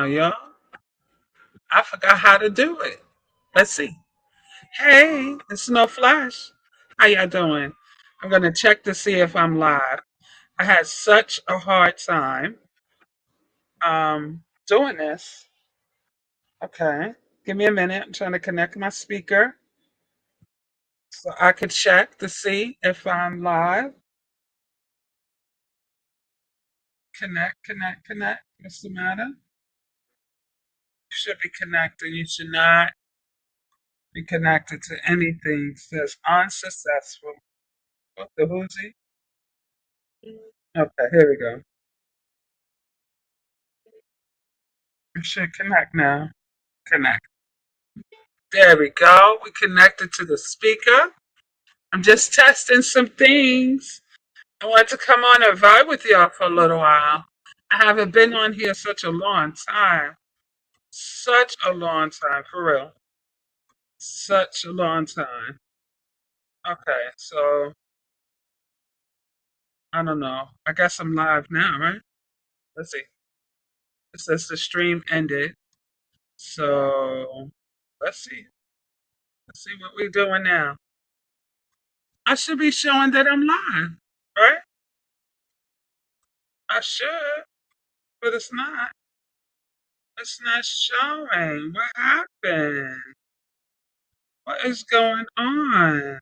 now, y'all. I forgot how to do it. Let's see. Hey, it's no flash. How y'all doing? I'm gonna check to see if I'm live. I had such a hard time doing this. Okay. Give me a minute. I'm trying to connect my speaker so I could check to see if I'm live. Connect, connect, connect. What's the matter? You should be connected. You should not be connected to anything. It says unsuccessful. What the hoozy? Okay, here we go. It should connect now. Connect. There we go. We connected to the speaker. I'm just testing some things. I wanted to come on and vibe with y'all for a little while. I haven't been on here such a long time. Such a long time, for real. Such a long time. Okay, so I don't know. I guess I'm live now, right? Let's see. It says the stream ended. So let's see. Let's see what we're doing now. I should be showing that I'm live, right? I should, but it's not. It's not showing. What happened? What is going on?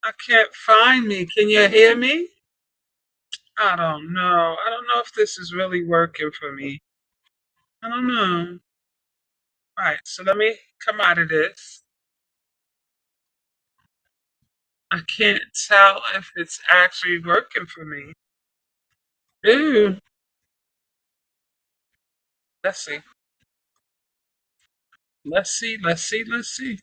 I can't find me. Can you hear me? I don't know. I don't know if this is really working for me. I don't know. Right, so let me come out of this. I can't tell if it's actually working for me. Ooh, let's see. Let's see. Let's see. Let's see.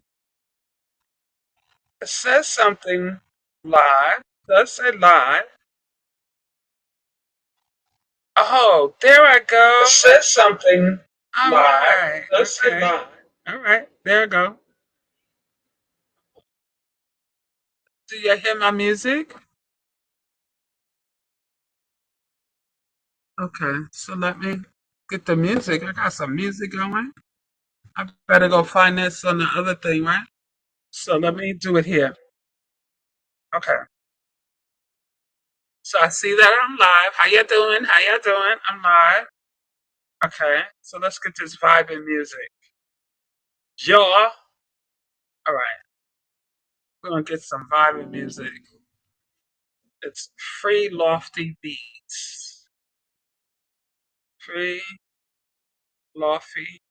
It says something live. It does say live. Oh, there I go. It says something all live. Right. It does say live. All right. There I go. Do you hear my music? Okay. So let me get the music. I got some music going. I better go find this on the other thing, right? So let me do it here. Okay. So I see that I'm live. How you doing? How you doing? I'm live. Okay. So let's get this vibing music. Y'all. All right. We're gonna get some vibing music. It's free lofty beats. Free lofty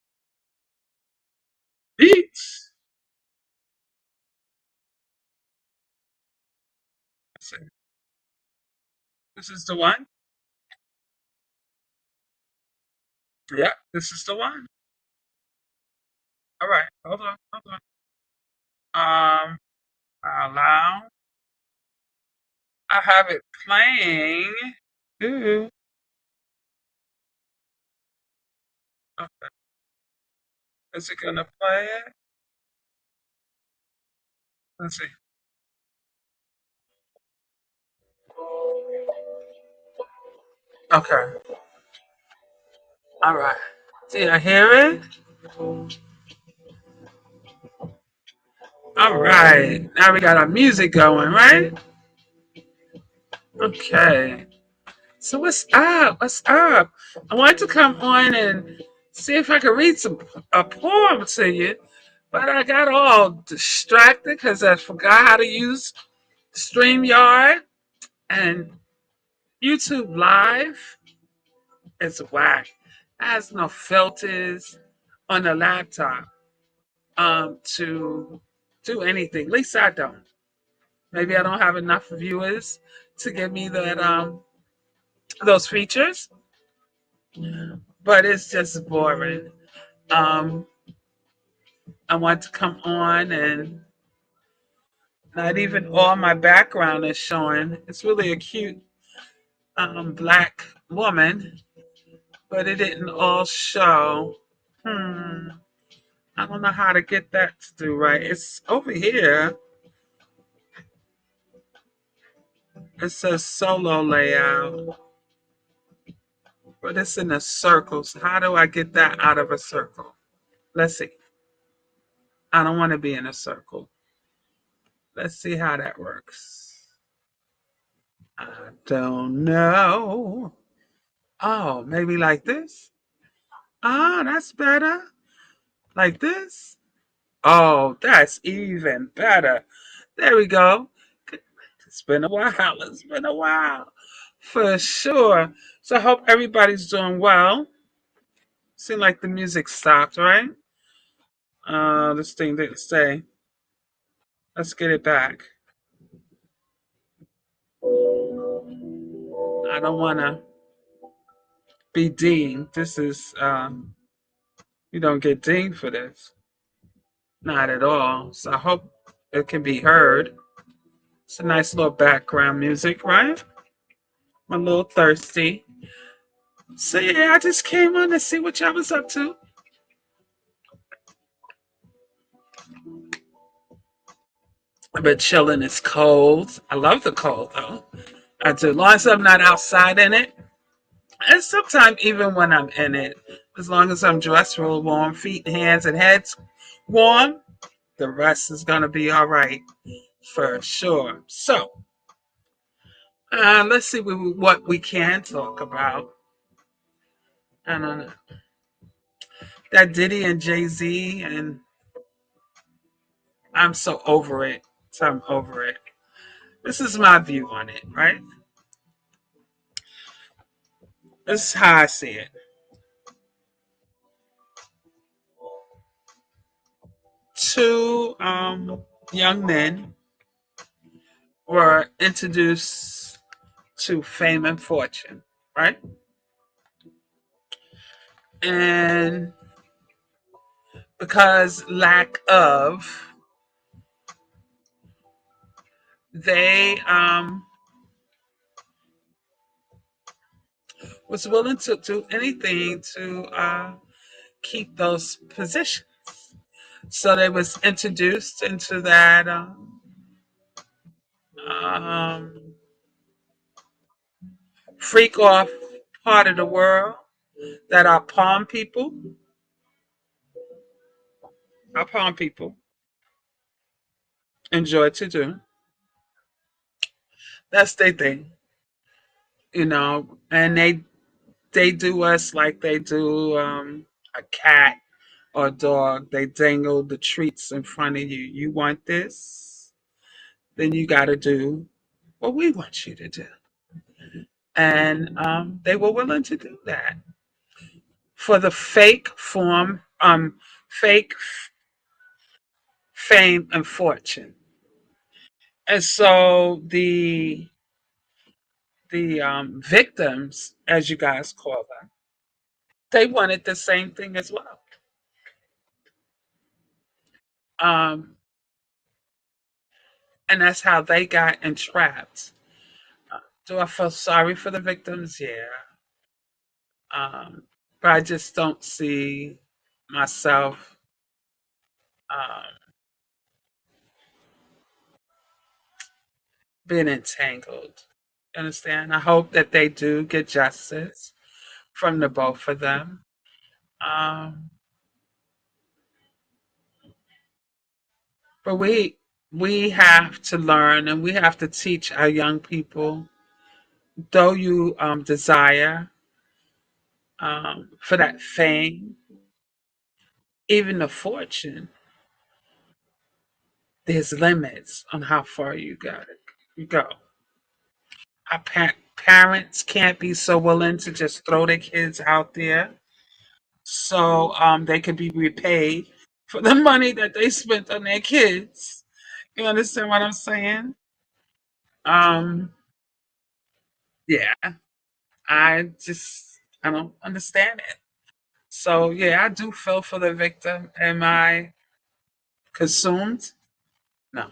beats. Let's see. This is the one. Yeah, this is the one. All right. Hold on. Hold on. Allow. I have it playing. Ooh. Okay. Is it gonna play it? Let's see. Okay. All right. Do I hear it? All right. Now we got our music going, right? Okay. So what's up? What's up? I wanted to come on and see if I could read a poem to you, but I got all distracted because I forgot how to use StreamYard and YouTube Live. It's whack. It has no filters on the laptop to do anything. At least I don't. Maybe I don't have enough viewers to give me that those features, but it's just boring. Um, I want to come on and not even all my background is showing. It's really a cute black woman, but it didn't all show. Hmm. I don't know how to get that to do right. It's over here. It says solo layout. But it's in a circle. So how do I get that out of a circle? Let's see. I don't want to be in a circle. Let's see how that works. I don't know. Oh, maybe like this? Ah, that's better. Like this? Oh, that's even better. There we go. It's been a while. It's been a while. For sure. So I hope everybody's doing well. Seemed like the music stopped, right? This thing didn't stay. Let's get it back. I don't want to be dinged. This is, you don't get dinged for this. Not at all. So I hope it can be heard. It's a nice little background music, right? I'm a little thirsty. So yeah, I just came on to see what y'all was up to. I've been chilling. It's cold. I love the cold though. I do. As long as I'm not outside in it. And sometimes even when I'm in it, as long as I'm dressed real warm, feet, hands, and heads warm, the rest is gonna be all right for sure. So let's see what we can talk about. I don't know. That Diddy and Jay Z, and I'm so over it. So I'm over it. This is my view on it, right? This is how I see it. Two young men were introduced to fame and fortune, right? And because lack of, they was willing to do anything to keep those positions. So they was introduced into that um, freak off part of the world that our palm people enjoy to do. That's their thing, and they do us like they do a cat or a dog. They dangle the treats in front of you. You want this, then you got to do what we want you to do. And they were willing to do that for the fake fame and fortune. And so the victims, as you guys call them, they wanted the same thing as well. Um, and that's how they got entrapped. Do I feel sorry for the victims? Yeah. But I just don't see myself um, being entangled. You understand? I hope that they do get justice from the both of them. Um, but we have to learn and we have to teach our young people. Though you desire for that fame, even the fortune, there's limits on how far you go. Our parents can't be so willing to just throw their kids out there so they could be repaid for the money that they spent on their kids. You understand what I'm saying? Um, yeah, I don't understand it. So yeah, I do feel for the victim. Am I consumed? No,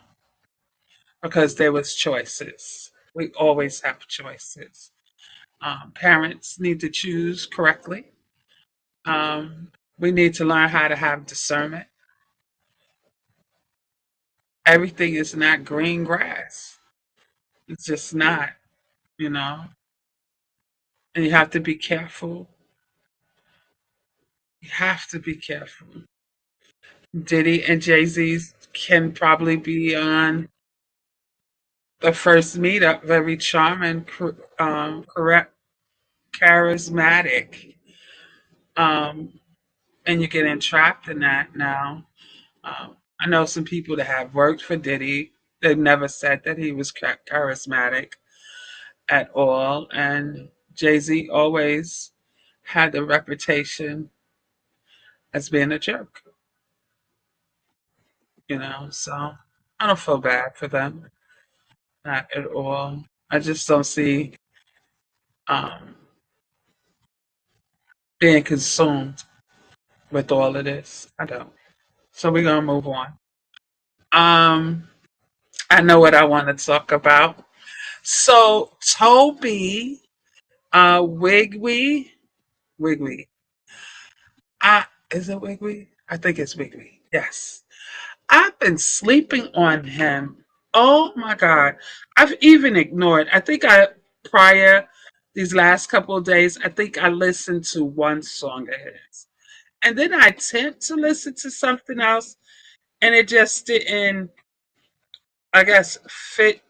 because there was choices. We always have choices. Parents need to choose correctly. We need to learn how to have discernment. Everything is not green grass. It's just not, you know. And you have to be careful. You have to be careful. Diddy and Jay-Z can probably be on the first meetup, very charming, correct, charismatic. Um, and you get entrapped in that now. I know some people that have worked for Diddy. They've never said that he was charismatic at all. And Jay Z always had the reputation as being a jerk, So I don't feel bad for them, not at all. I just don't see um, being consumed with all of this. I don't. So we're going to move on. Um, I know what I want to talk about. So Toby Wigwe, Wigwe. Is it Wigwe? I think it's Wigwe. Yes. I've been sleeping on him. Oh my God. I've even ignored. I think prior these last couple of days, I think I listened to one song of his. And then I tend to listen to something else and it just didn't, I guess, fit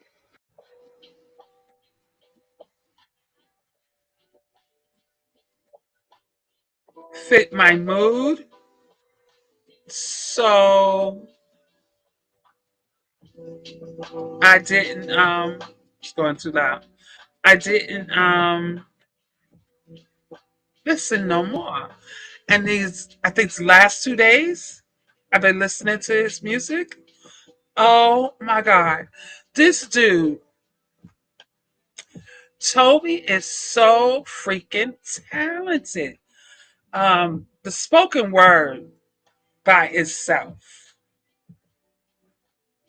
my mood. So I didn't it's going too loud. I didn't listen no more. And these, I think, the last 2 days, I've been listening to his music. Oh my God. This dude, Toby, is so freaking talented. The spoken word by itself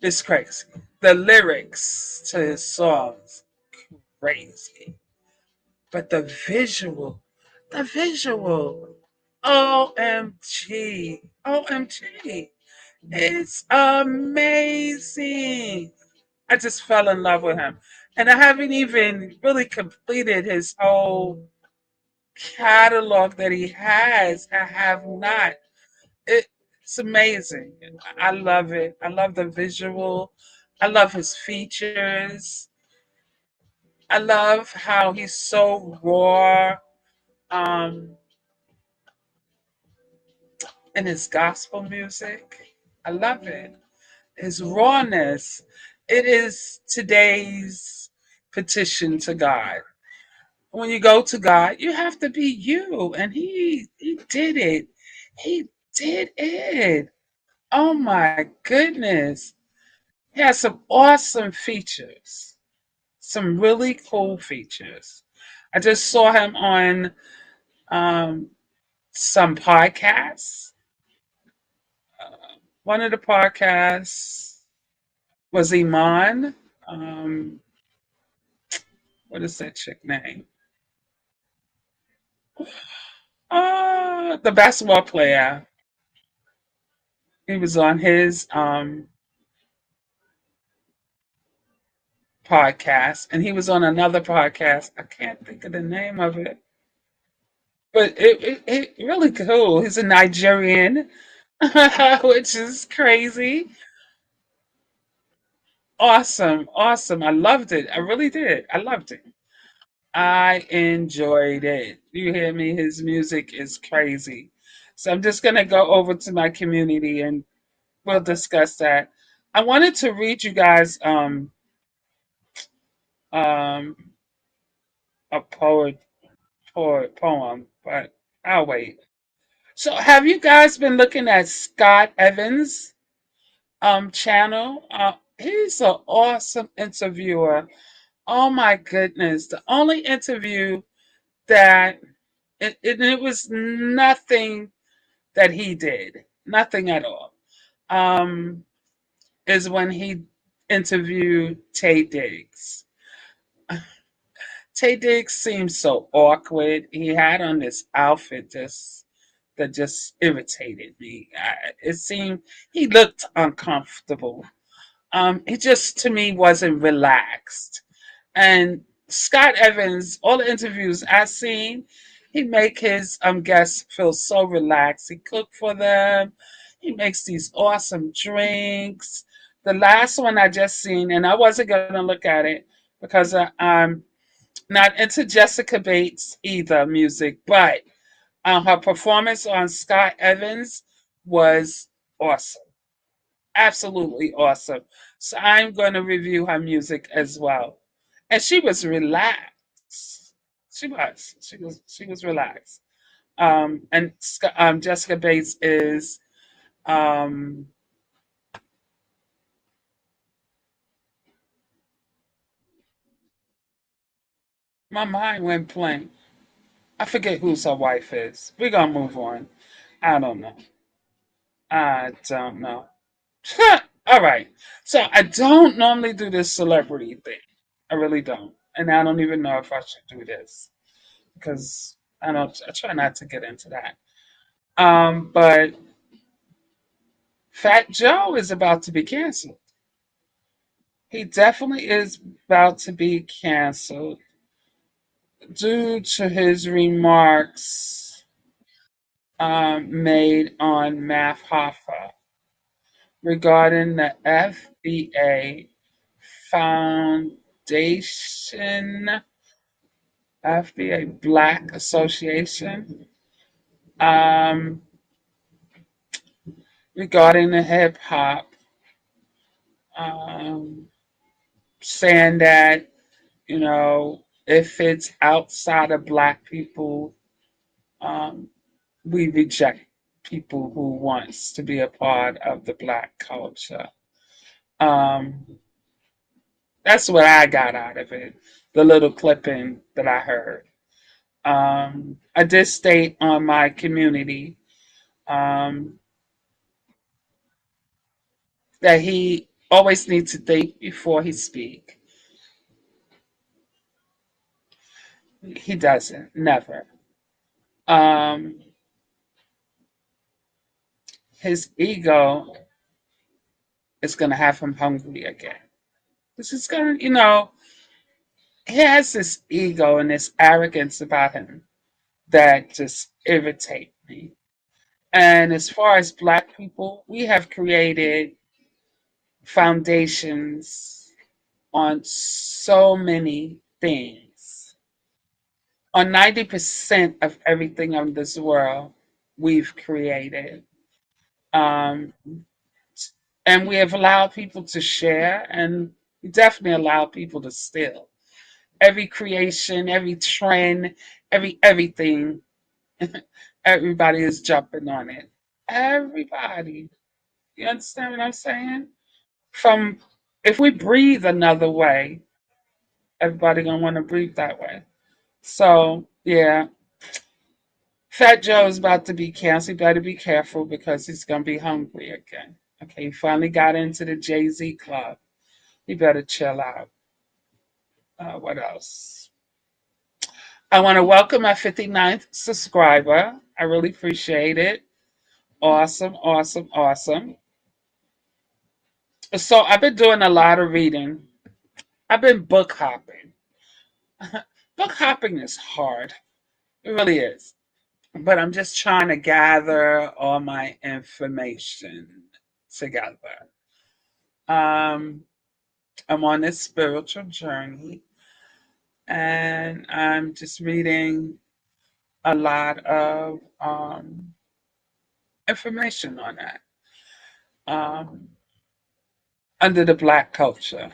is crazy. The lyrics to his songs, crazy. But the visual, OMG, OMG. It's amazing. I just fell in love with him. And I haven't even really completed his whole catalog that he has. I have not. It's amazing. I love it. I love the visual. I love his features. I love how he's so raw um, in his gospel music. I love it. His rawness. It is today's petition to God. When you go to God, you have to be you. And he did it. He did it. Oh my goodness. He has some awesome features. Some really cool features. I just saw him on um, some podcasts. One of the podcasts was Iman. Um, what is that chick name? The basketball player. He was on his podcast, and he was on another podcast. I can't think of the name of it, but it really cool. He's a Nigerian, which is crazy. Awesome, awesome. I loved it. I really did. I loved it. I enjoyed it. You hear me? His music is crazy. So I'm just gonna go over to my community and we'll discuss that. I wanted to read you guys um a poem, but I'll wait. So have you guys been looking at Scott Evans channel? He's an awesome interviewer. Oh my goodness. The only interview that it was nothing that he did, nothing at all. Um, is when he interviewed Tay Diggs. Tay Diggs seemed so awkward. He had on this outfit that just irritated me. It seemed he looked uncomfortable. He just to me wasn't relaxed, and Scott Evans, all the interviews I've seen, he make his guests feel so relaxed. He cook for them. He makes these awesome drinks. The last one I just seen, and I wasn't gonna look at it because I'm not into Jessica Bates either music, but her performance on Scott Evans was awesome, absolutely awesome. So I'm going to review her music as well. And she was relaxed. She was relaxed. And Jessica Bates is um, my mind went blank. I forget who's her wife is. We're gonna move on. I don't know. I don't know. All right. So I don't normally do this celebrity thing. I really don't. And I don't even know if I should do this because I try not to get into that. But Fat Joe is about to be canceled. He definitely is about to be canceled due to his remarks made on Math Hoffa regarding the FBA Foundation, FBA Black Association, um, regarding the hip hop, um, saying that, if it's outside of Black people, um, we reject people who wants to be a part of the Black culture. Um, that's what I got out of it, the little clipping that I heard. I did state on my community um, that he always needs to think before he speak. He doesn't, never. Um, his ego is going to have him hungry again. This is going to, he has this ego and this arrogance about him that just irritate me. And as far as Black people, we have created foundations on so many things. On 90% of everything in this world, we've created. Um, and we have allowed people to share, and we definitely allow people to steal. Every creation, every trend, everything, everybody is jumping on it. Everybody. You understand what I'm saying? From if we breathe another way, everybody gonna want to breathe that way. So yeah, Fat Joe's about to be canceled. You better be careful because he's gonna be hungry again. Okay, he finally got into the Jay-Z club. He better chill out. What else? I want to welcome my 59th subscriber. I really appreciate it. Awesome, awesome, awesome. So I've been doing a lot of reading. I've been book hopping. Book hopping is hard. It really is. But I'm just trying to gather all my information together. Um, I'm on this spiritual journey and I'm just reading a lot of information on that. Um, under the Black culture,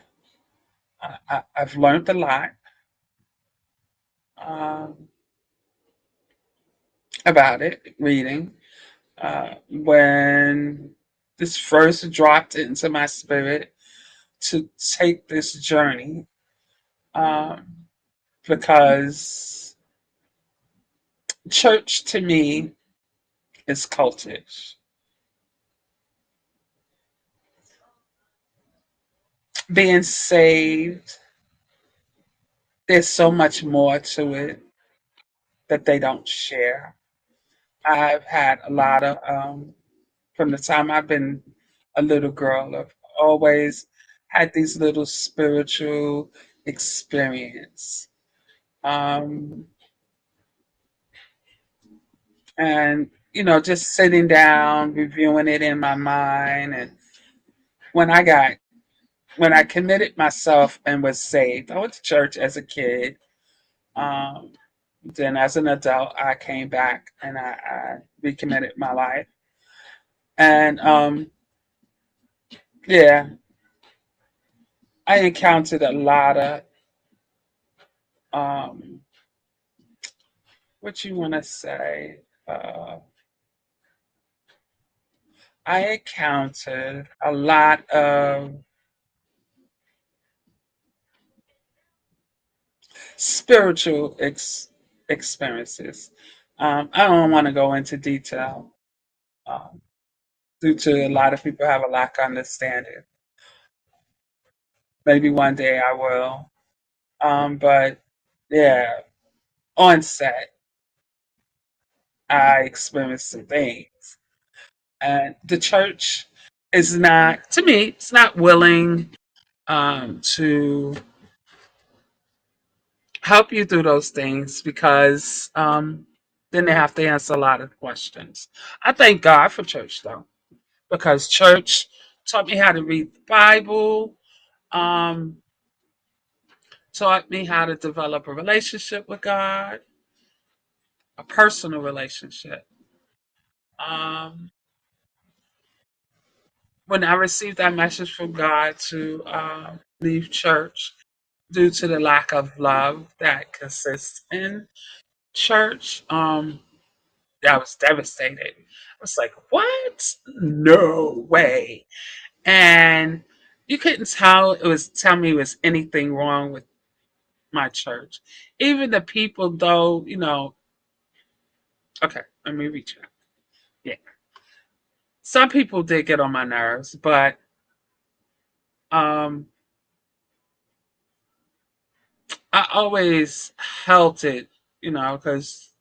I've learned a lot um, about it, reading. When this first dropped into my spirit to take this journey, um, because church to me is cultish. Being saved, there's so much more to it that they don't share. I've had a lot of, from the time I've been a little girl, I've always had these little spiritual experience. Um, and, just sitting down, reviewing it in my mind. And when I got, when I committed myself and was saved, I went to church as a kid. Um, then as an adult, I came back and I recommitted my life. And yeah, I encountered a lot of um, what you want to say. Uh, I encountered a lot of spiritual experiences. I don't want to go into detail um, due to a lot of people have a lack of understanding. Maybe one day I will. But yeah, on set, I experienced some things. And the church is not, to me, it's not willing to help you through those things because then they have to answer a lot of questions. I thank God for church though, because church taught me how to read the Bible, um, taught me how to develop a relationship with God, a personal relationship. Um, when I received that message from God to leave church due to the lack of love that consists in church, I was devastated. I was like, what? No way. And you couldn't tell me it was anything wrong with my church. Even the people, though, okay, let me reach out. Yeah. Some people did get on my nerves, but um, I always held it, because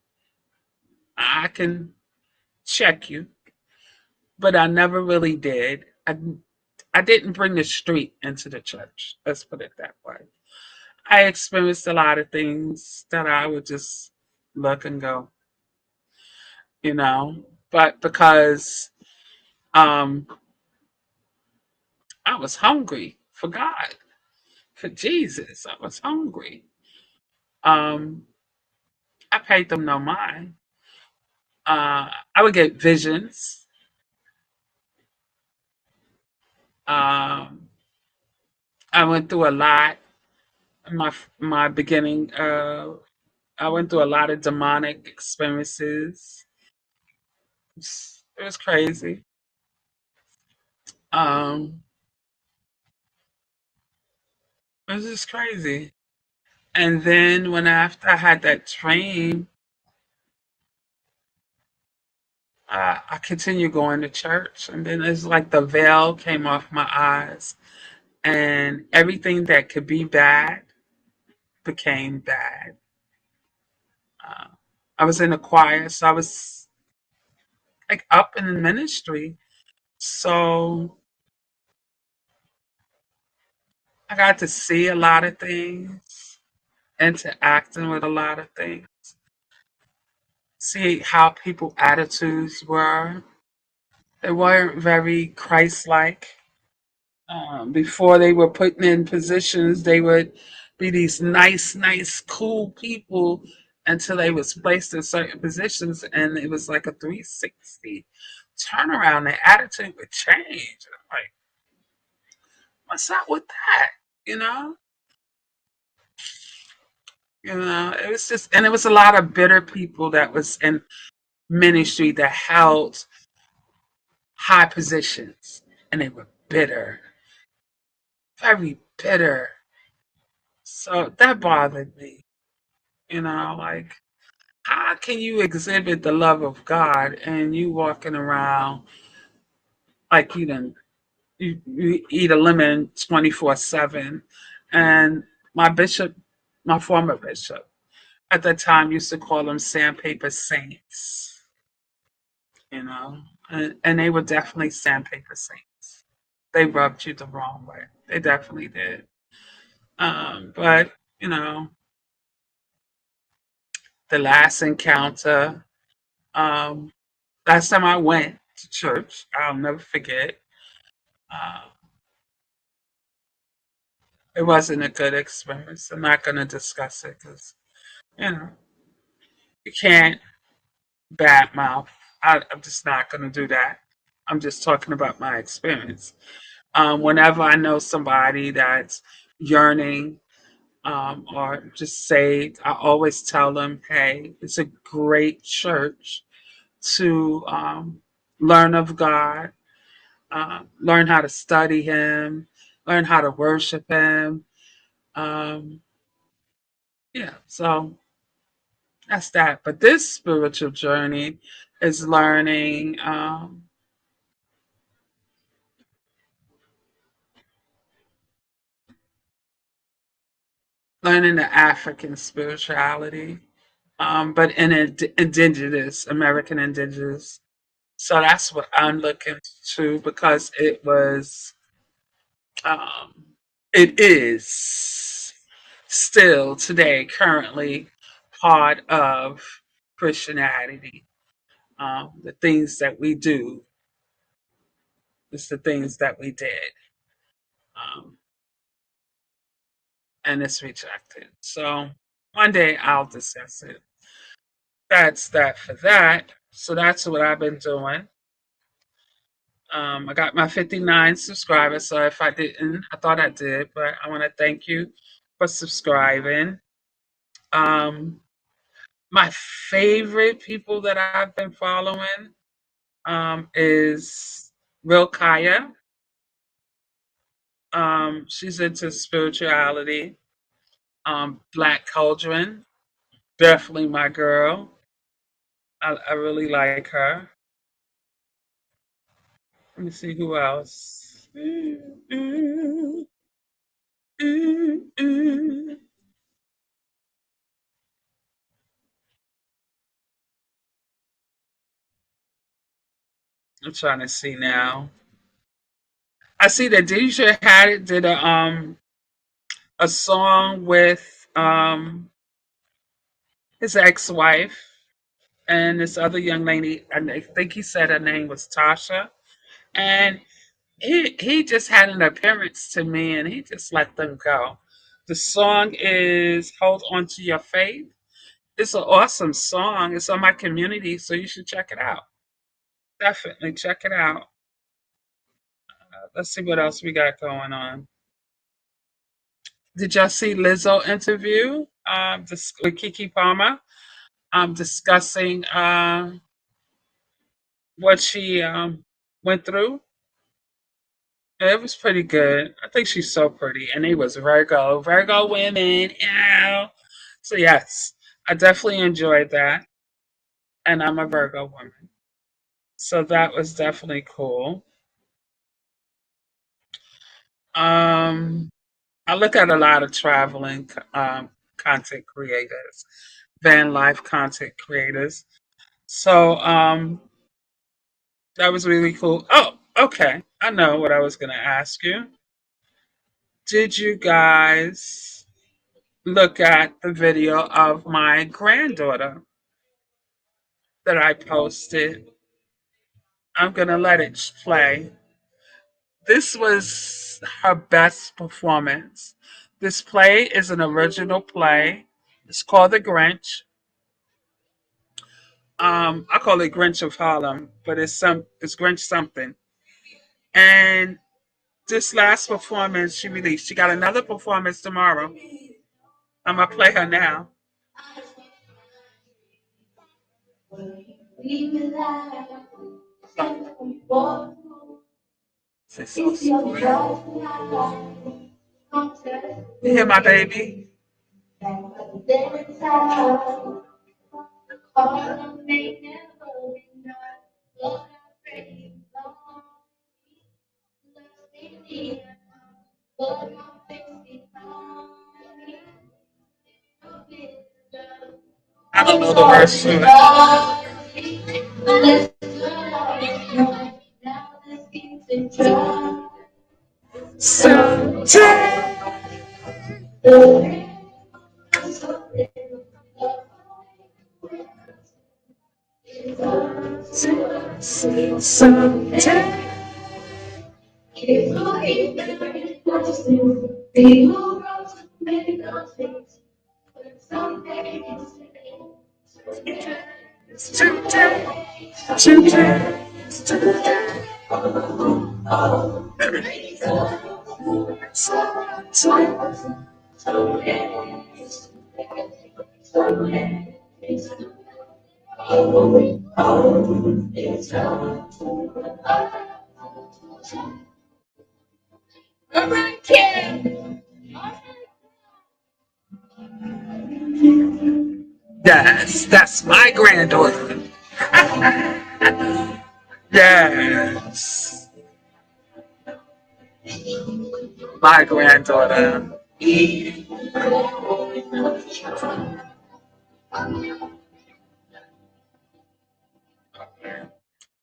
I can check you, but I never really did. I didn't bring the street into the church. Let's put it that way. I experienced a lot of things that I would just look and go, you know, but because um, I was hungry for God, for Jesus, I was hungry. Um, I paid them no mind. I would get visions. Um, I went through a lot in my beginning. I went through a lot of demonic experiences. It was crazy. Um, it was just crazy. And then when after I had that dream, I continued going to church, and then it's like the veil came off my eyes, and everything that could be bad became bad. Uh, I was in the choir, so I was like up in the ministry, so I got to see a lot of things, interacting with a lot of things, see how people attitudes were. They weren't very Christ-like. Before they were put in positions, they would be these nice, nice, cool people until they was placed in certain positions, and it was like a 360 turnaround. Their attitude would change. I'm like, what's up with that? You know, it was just, and it was a lot of bitter people that was in ministry that held high positions, and they were bitter, very bitter. So that bothered me. Like, how can you exhibit the love of God and you walking around like you eat a lemon 24/7? And my bishop, my former bishop at that time used to call them sandpaper saints, and they were definitely sandpaper saints. They rubbed you the wrong way. They definitely did. But you know, the last encounter, um, last time I went to church, I'll never forget. Uh, it wasn't a good experience. I'm not going to discuss it because you know you can't badmouth. I'm just not going to do that. I'm just talking about my experience. Whenever I know somebody that's yearning or just saved, I always tell them, hey, it's a great church to learn of God, learn how to study Him, learn how to worship Him. Um, yeah, so that's that. But this spiritual journey is learning the African spirituality, but in indigenous, American indigenous. So that's what I'm looking to because um, it is still today, currently part of Christianity. The things that we do is the things that we did, um, and it's rejected. So one day I'll discuss it. That's that for that. So that's what I've been doing. I got my 59 subscribers. So if I didn't, I thought I did, but I want to thank you for subscribing. Um, my favorite people that I've been following is Real Kaya. She's into spirituality. Black Cauldron, definitely my girl. I really like her. Let me see who else. I'm trying to see now. I see that Deja Hadid did a song with his ex-wife and this other young lady. I think he said her name was Tasha, and he just had an appearance to me, and he just let them go. The song is "Hold On to Your Faith." It's an awesome song. It's on my community, so you should check it out. Definitely check it out. Let's see what else we got going on. Did y'all see Lizzo interview with Kiki Palmer? Discussing what she went through. It was pretty good. I think she's so pretty, and it was Virgo women. Ow. So yes, I definitely enjoyed that, and I'm a Virgo woman, so that was definitely cool. Um, I look at a lot of traveling content creators, van life content creators. So that was really cool. Oh, okay. I know what I was going to ask you. Did you guys look at the video of my granddaughter that I posted? I'm going to let it play. This was her best performance. This play is an original play. It's called The Grinch. I call it Grinch of Harlem, but it's Grinch something. And this last performance she released, she got another performance tomorrow. I'm gonna play her now. She's so sweet. You hear my baby? I don't know the words to it. Someday Someday. Today. Today. Today. Yes, that's my granddaughter. Yes, my granddaughter.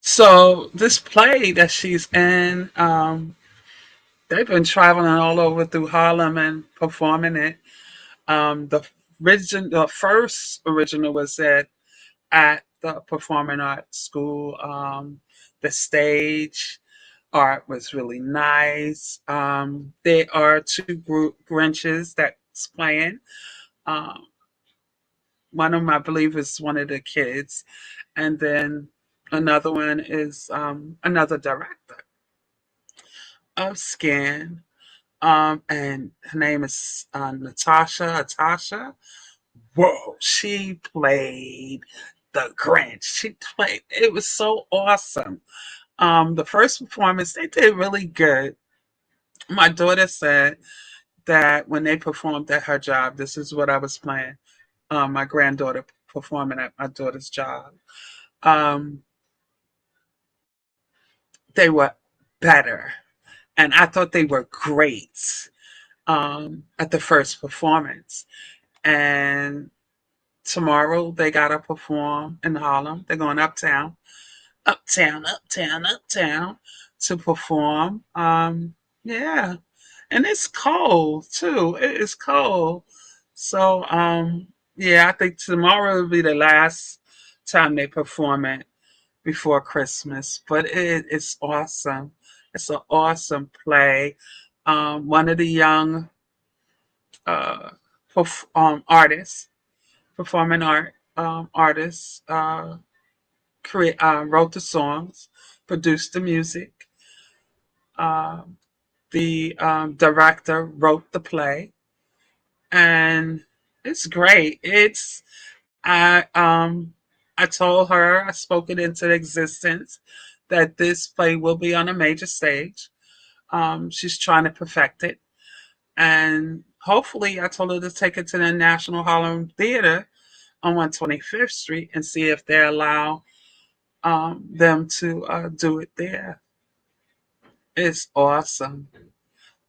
So this play that she's in, they've been traveling all over through Harlem and performing it. The first original was at the Performing Arts School. The stage art was really nice. There are two Grinches that's playing. Um, one of them, I believe, is one of the kids, and then another one is another director of Skin. And her name is Natasha. Atasha. Whoa, she played the Grinch. She played. It was so awesome. The first performance, they did really good. My daughter said that when they performed at her job, this is what I was playing. My granddaughter performing at my daughter's job. Um, they were better, and I thought they were great at the first performance. And tomorrow they gotta perform in Harlem. They're going uptown, uptown to perform. Yeah, and it's cold too. It is cold. So yeah, I think tomorrow will be the last time they perform it before Christmas. But it is awesome. It's an awesome play. One of the young uh, artists, performing art artists, wrote the songs, produced the music. Uh, the director wrote the play, and it's great. It's I I told her, I spoke it into existence that this play will be on a major stage. She's trying to perfect it, and hopefully, I told her to take it to the National Harlem Theater on 125th Street and see if they allow them to do it there. It's awesome.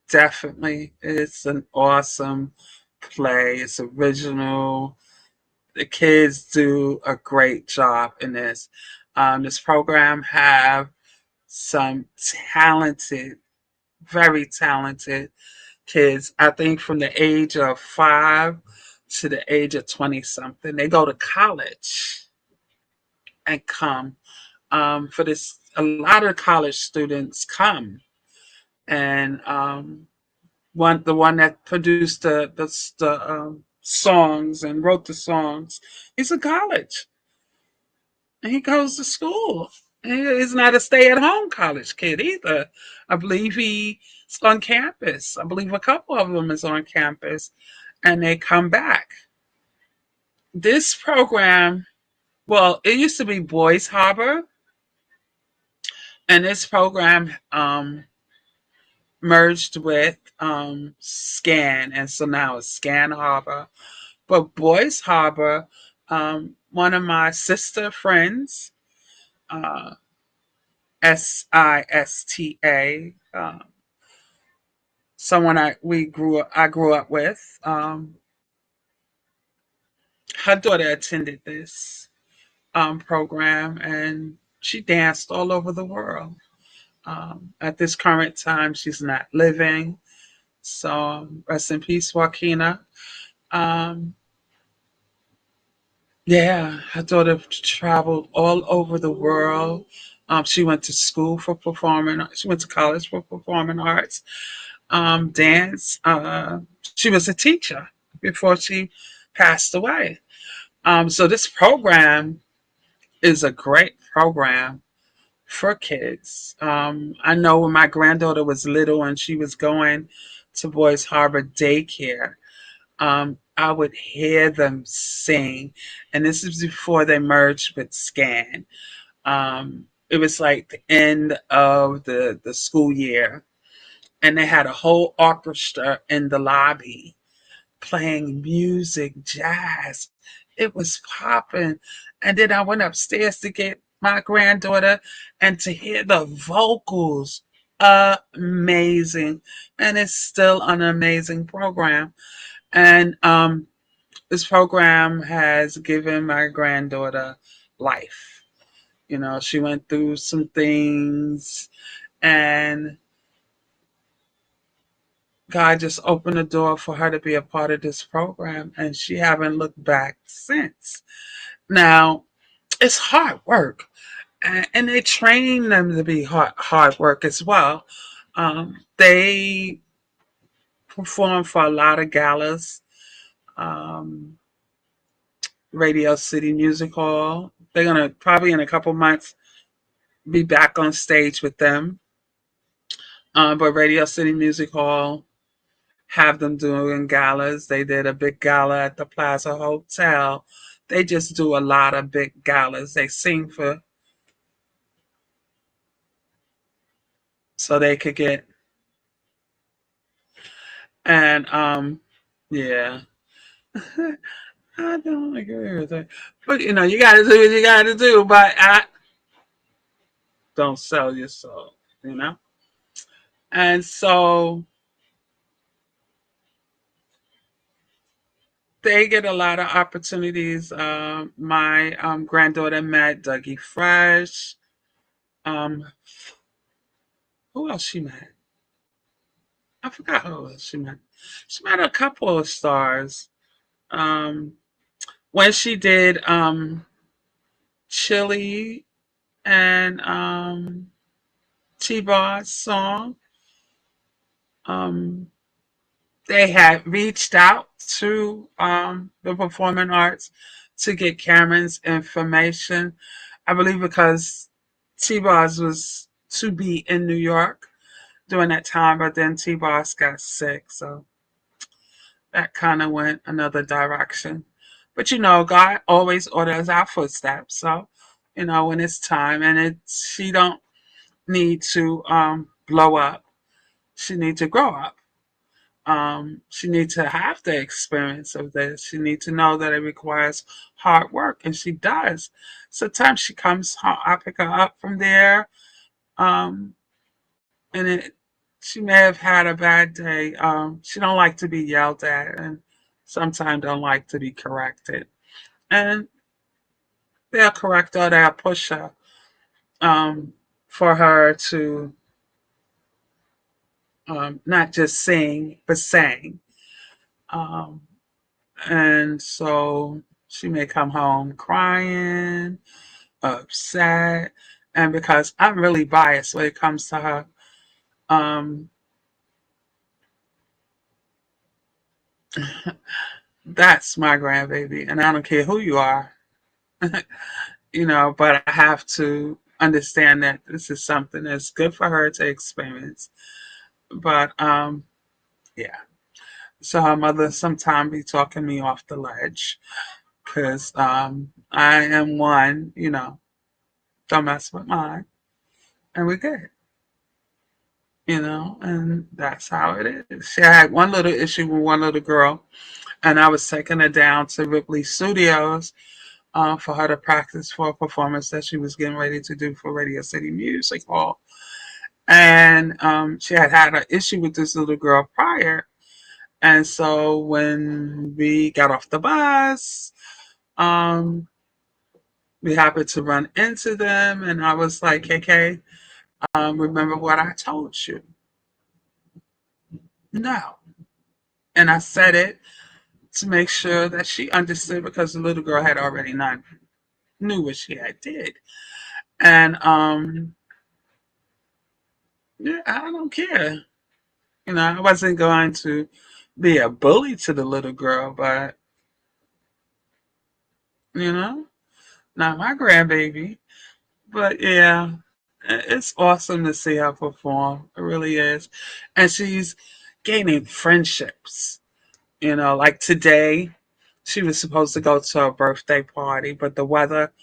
Definitely. It's an awesome play. It's original. The kids do a great job in this. This program have some talented, very talented kids. I think from the age of 5 to the age of 20 something. They go to college and come for this. A lot of college students come, and the one that produced the songs and wrote the songs, he's in college and he goes to school. He's not a stay-at-home college kid either. I believe he's on campus. I believe a couple of them is on campus, and they come back. This program, well, it used to be Boys Harbor, and this program merged with Scan, and so now it's Scan Harbor. But Boys Harbor, one of my sister friends, uh, Sista, someone I grew up with. Her daughter attended this program, and she danced all over the world. At this current time, she's not living. So rest in peace, Joaquina. Um, yeah, her daughter traveled all over the world. She went to school for performing. She went to college for performing arts, dance. She was a teacher before she passed away. So this program is a great program for kids. I know when my granddaughter was little and she was going to Boys Harbor daycare, I would hear them sing, and this is before they merged with Scan. It was like the end of the school year, and they had a whole orchestra in the lobby playing music, jazz. It was popping. And then I went upstairs to get my granddaughter and to hear the vocals. Amazing. And it's still an amazing program. And this program has given my granddaughter life. You know, she went through some things and God just opened the door for her to be a part of this program, and she haven't looked back since. Now, it's hard work, and they train them to be hard work as well. They perform for a lot of galas, um, Radio City Music Hall. They're gonna probably in a couple months be back on stage with them, but Radio City Music Hall have them doing galas. They did a big gala at the Plaza Hotel. They just do a lot of big galas. They sing for so they could get and yeah. I don't agree with that. But you know, you gotta do what you gotta do, but I don't sell your soul, you know? And so they get a lot of opportunities. My granddaughter met Dougie Fresh. Um, who else she met? I forgot who else she met. She met a couple of stars. Um, when she did Chili and T-Bar's song, um, they had reached out to the performing arts to get Cameron's information. I believe because T-Bar's was to be in New York during that time, but then T-Bar's got sick, so that kind of went another direction. But you know, God always orders our footsteps. So, you know, when it's time and she don't need to blow up. She needs to grow up. She needs to have the experience of this. She needs to know that it requires hard work, and she does. Sometimes she comes home, I pick her up from there, um, and she may have had a bad day. She don't like to be yelled at, and sometimes don't like to be corrected. And they'll correct her, they'll push her um, for her to not just sing, but sing. Um, and so she may come home crying, upset, and because I'm really biased when it comes to her, um, that's my grandbaby, and I don't care who you are, you know, but I have to understand that this is something that's good for her to experience. But yeah. So her mother sometimes be talking me off the ledge because I am one, you know, don't mess with mine, and we're good, you know, and that's how it is. She had one little issue with one little girl, and I was taking her down to Ripley Studios for her to practice for a performance that she was getting ready to do for Radio City Music Hall. And she had had an issue with this little girl prior. And so when we got off the bus, um, we happened to run into them, and I was like, "KK, remember what I told you?" No. And I said it to make sure that she understood because the little girl had already not knew what she had did. And yeah, I don't care. I wasn't going to be a bully to the little girl, but you know, not my grandbaby. But yeah, it's awesome to see her perform. It really is. And she's gaining friendships. Like today, she was supposed to go to a birthday party, but the weather,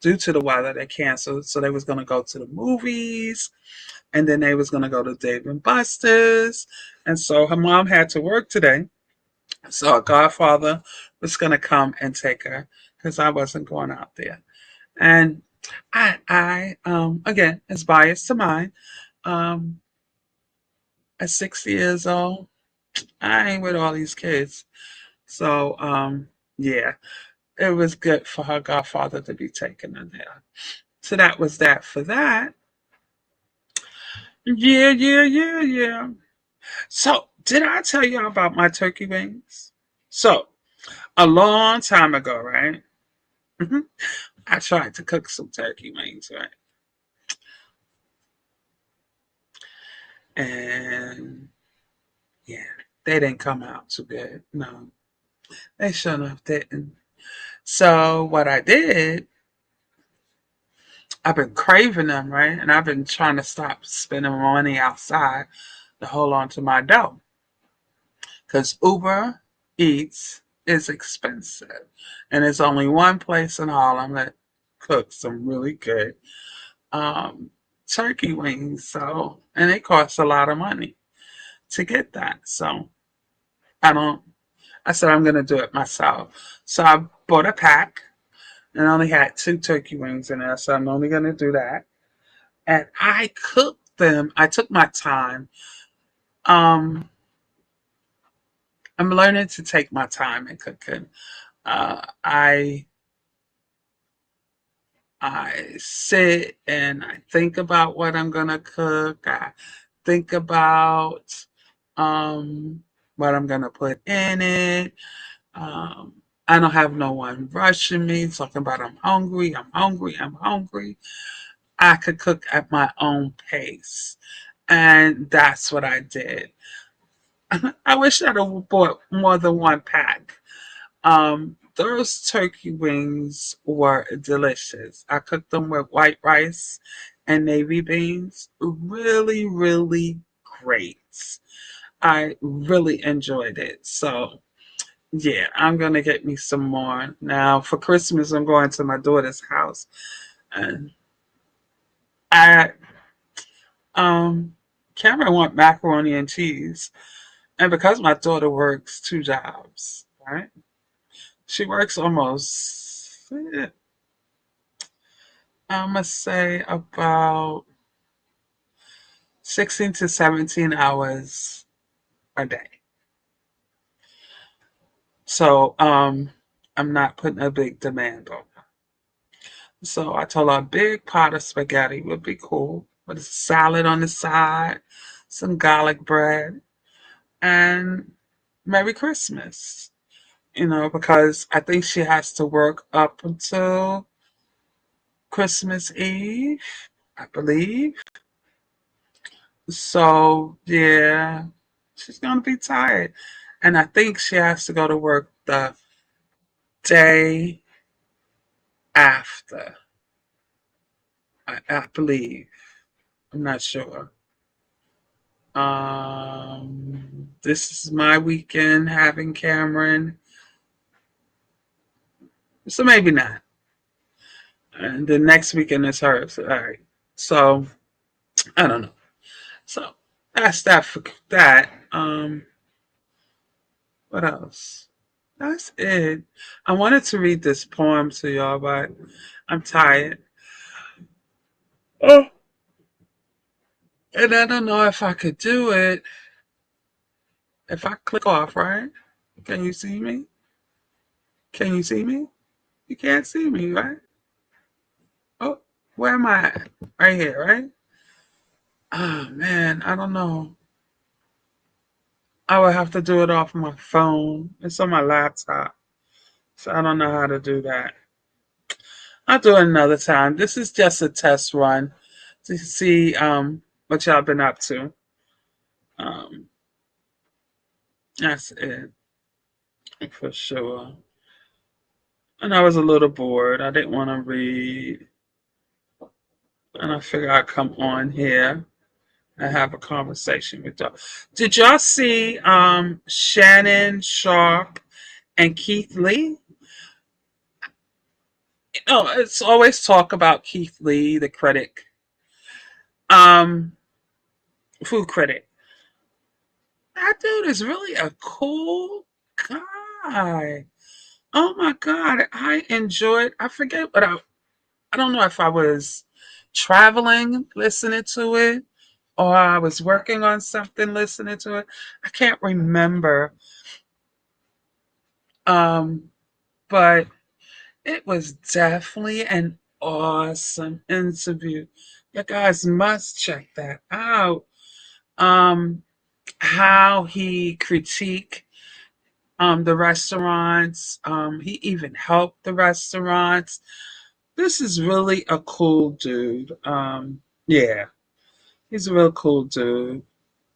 due to the weather, they canceled. So they was going to go to the movies, and then they was going to go to Dave and Buster's. And so her mom had to work today. So her godfather was going to come and take her because I wasn't going out there. And again, it's biased to mine. Um, at 60 years old, I ain't with all these kids. So, yeah, it was good for her godfather to be taking her there. So that was that for that. Yeah, yeah, yeah, yeah. So, did I tell you about my turkey wings? So, a long time ago, right? hmm I tried to cook some turkey wings, right? And yeah, they didn't come out too good. No, they sure enough didn't. So what I did, I've been craving them, right? And I've been trying to stop spending money outside to hold on to my dough. Because Uber Eats is expensive. And there's only one place in Harlem that cooks some really good um, turkey wings. So, and it costs a lot of money to get that. So I don't, I said I'm going to do it myself. So I bought a pack and I only had two turkey wings in there. So I'm only going to do that. And I cooked them. I took my time. Um, I'm learning to take my time in cooking. Uh, I I sit and I think about what I'm gonna cook. I think about um, what I'm gonna put in it. I don't have no one rushing me, talking about I'm hungry, I'm hungry, I'm hungry. I could cook at my own pace. And that's what I did. I wish I'd have bought more than one pack. Those turkey wings were delicious. I cooked them with white rice and navy beans. Really, really great. I really enjoyed it. So, yeah, I'm going to get me some more. Now, for Christmas, I'm going to my daughter's house. And I, um, Cameron want macaroni and cheese. And because my daughter works two jobs, right? She works almost, I must say, about 16 to 17 hours a day. So, I'm not putting a big demand on her. So I told her a big pot of spaghetti would be cool with a salad on the side, some garlic bread, and Merry Christmas. Because I think she has to work up until Christmas Eve, I believe. So, yeah, she's going to be tired. And I think she has to go to work the day after, I believe. I'm not sure. This is my weekend having Cameron. So maybe not. And the next weekend is hers. All right. So, I don't know. So, that's that for that. What else? That's it. I wanted to read this poem to y'all, but I'm tired. Oh, and I don't know if I could do it if I click off, right? Can you see me? Can you see me? You can't see me, right? Oh, where am I at? Right here, right? Oh man, I don't know. I would have to do it off my phone. It's on my laptop. So I don't know how to do that. I'll do it another time. This is just a test run to see what y'all been up to. Um, that's it for sure. And I was a little bored. I didn't want to read. And I figured I'd come on here and have a conversation with y'all. Did y'all see Shannon Sharp and Keith Lee? You know, it's always talk about Keith Lee, the critic, um, food critic. That dude is really a cool guy. Oh my God, I enjoyed. I forget what I don't know if I was traveling listening to it or I was working on something listening to it. I can't remember. Um, but it was definitely an awesome interview. You guys must check that out. Um, how he critiqued the restaurants. He even helped the restaurants. This is really a cool dude. Yeah, he's a real cool dude.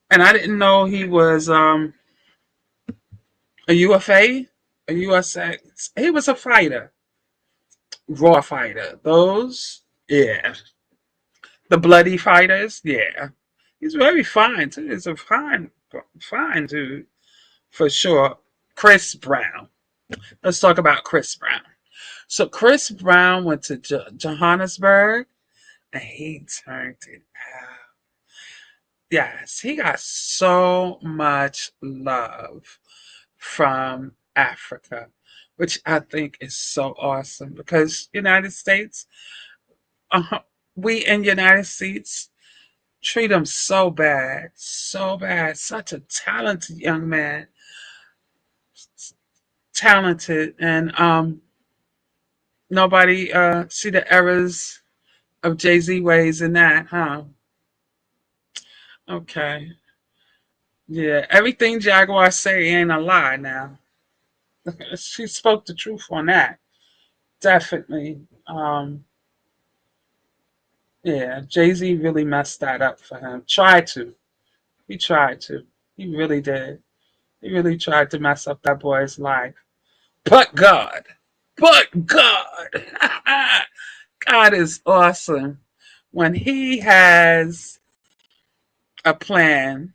And I didn't know he was a UFA, a USX. He was a fighter, raw fighter. Those, yeah, the bloody fighters, yeah. He's very fine too. He's a fine dude for sure. Chris Brown. Let's talk about Chris Brown. So Chris Brown went to Johannesburg and he turned it out. Yes, he got so much love from Africa, which I think is so awesome because United States, uh, we in United States treat him so bad, so bad. Such a talented young man, talented, and nobody see the errors of Jay Z ways in that, huh? Okay, yeah. Everything Jaguar say ain't a lie now. She spoke the truth on that. Definitely. Yeah, Jay Z really messed that up for him. Tried to. He tried to. He really did. He really tried to mess up that boy's life. But God. But God. God is awesome. When he has a plan,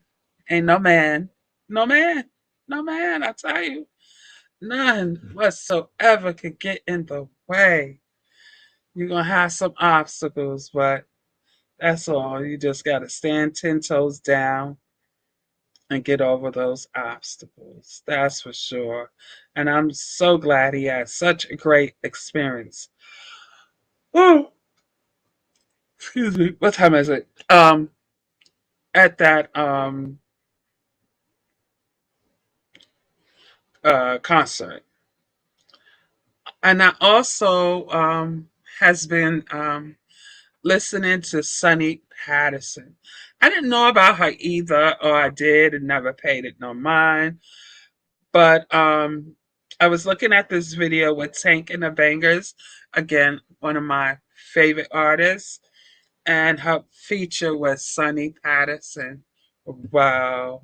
ain't no man, I tell you, none whatsoever could get in the way. You're going to have some obstacles, but that's all. You just got to stand 10 toes down and get over those obstacles. That's for sure. And I'm so glad he had such a great experience. Oh, excuse me. What time is it? At that concert. And I also has been listening to Sonny Patterson. I didn't know about her either, or I did and never paid it no mind. But I was looking at this video with Tank and the Bangers, again, one of my favorite artists, and her feature was Sonny Patterson. Wow.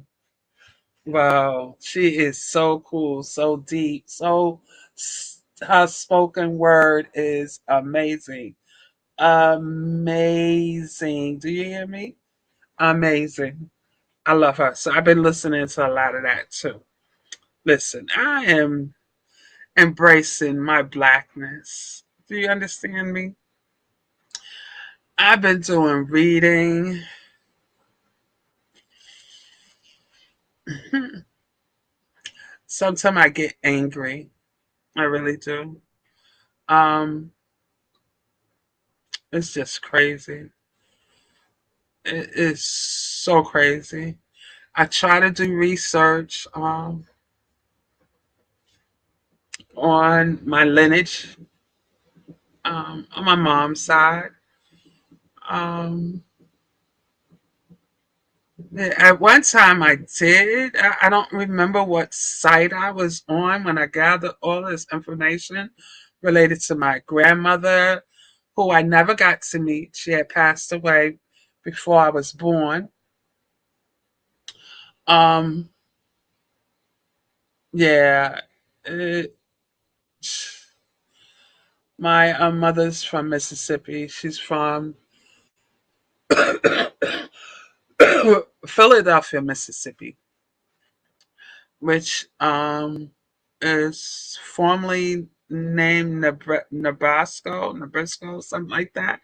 Wow. She is so cool, so deep, her spoken word is amazing. Amazing. Do you hear me? Amazing. I love her. So I've been listening to a lot of that too. Listen, I am embracing my blackness. Do you understand me? I've been doing reading. Sometimes I get angry. I really do. Um, it's just crazy. It is so crazy. I try to do research on my lineage, on my mom's side. Um, At one time I did. I don't remember what site I was on when I gathered all this information related to my grandmother, who I never got to meet. She had passed away before I was born. Um, yeah, it, my mother's from Mississippi. She's from Philadelphia, Mississippi, which is formerly named Nebraska, something like that.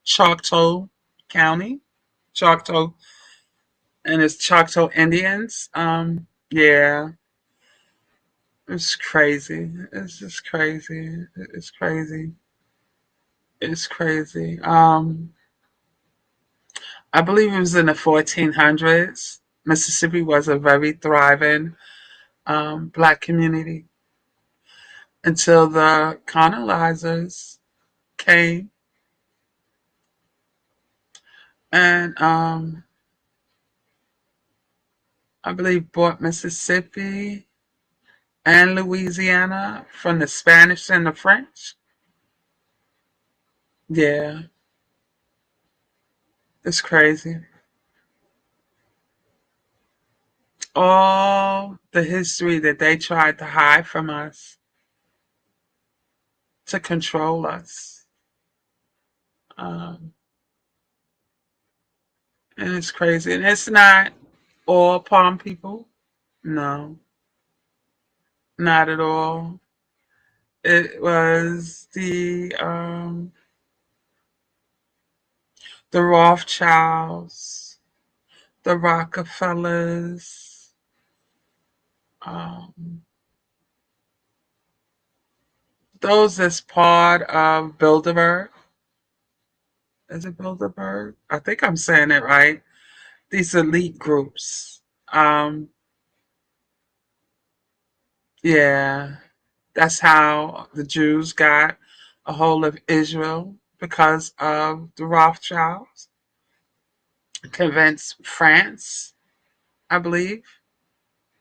Choctaw County, Choctaw, and it's Choctaw Indians. Yeah, it's crazy. It's just crazy. It's crazy. It's crazy. I believe it was in the 1400s. Mississippi was a very thriving black community until the colonizers came and I believe bought Mississippi and Louisiana from the Spanish and the French. Yeah, it's crazy. All the history that they tried to hide from us to control us. Um, and it's crazy. And it's not all palm people. No, not at all. It was the Rothschilds, the Rockefellers, um, those as part of Bilderberg. Is it Bilderberg? I think I'm saying it right. These elite groups. Um, yeah, that's how the Jews got a hold of Israel because of the Rothschilds. Convinced France, I believe,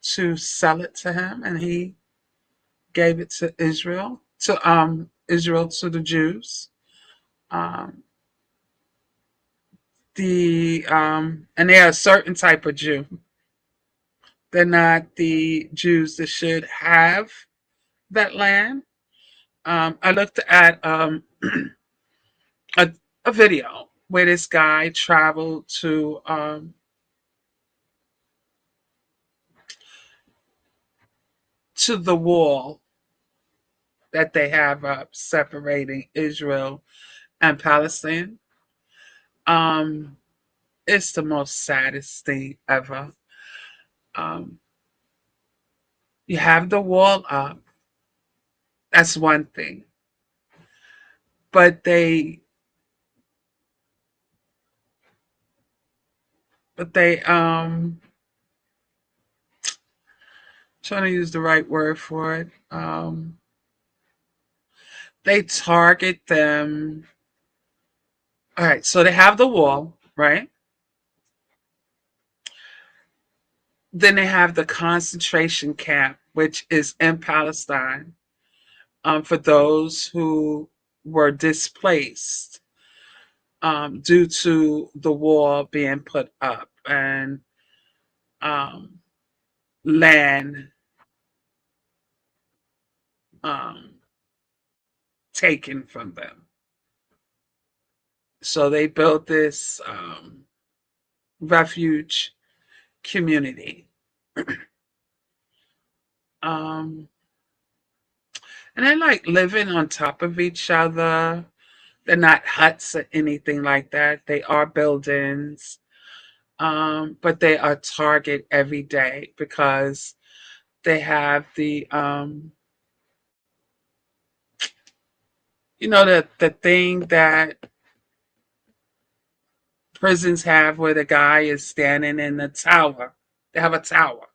to sell it to him, and he gave it to Israel to the Jews. Um, and they're a certain type of Jew. They're not the Jews that should have that land. I looked at a, a video where this guy traveled to the wall that they have up separating Israel and Palestine. Um, it's the most saddest thing ever. Um, you have the wall up. That's one thing, but they trying to use the right word for it. They target them. All right, so they have the wall, right? Then they have the concentration camp, which is in Palestine, for those who were displaced due to the wall being put up and um, land um, taken from them. So they built this refuge community. Um, and they're like living on top of each other. They're not huts or anything like that. They are buildings, but they are target every day because they have the thing that prisons have where the guy is standing in the tower. They have a tower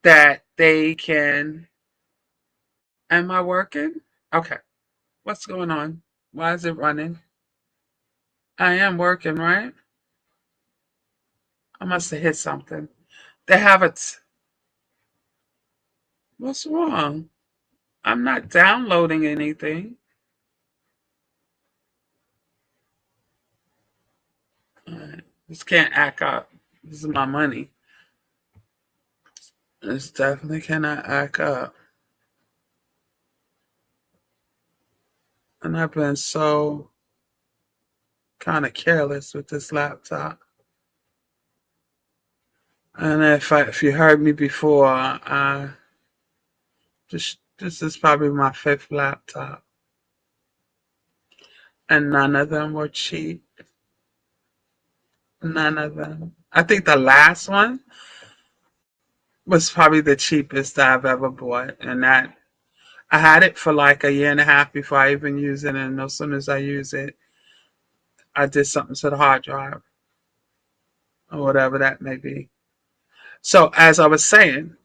that they can. Am I working? Okay. What's going on? Why is it running? I am working, right? I must have hit something. They have it. What's wrong? I'm not downloading anything. This can't act up. This is my money. This definitely cannot act up. And I've been so kind of careless with this laptop. And if you heard me before, this is probably my fifth laptop, and none of them were cheap. None of them. I think the last one was probably the cheapest I've ever bought, and that I had it for like a year and a half before I even used it, and as soon as I use it, I did something to the hard drive or whatever that may be. So as I was saying,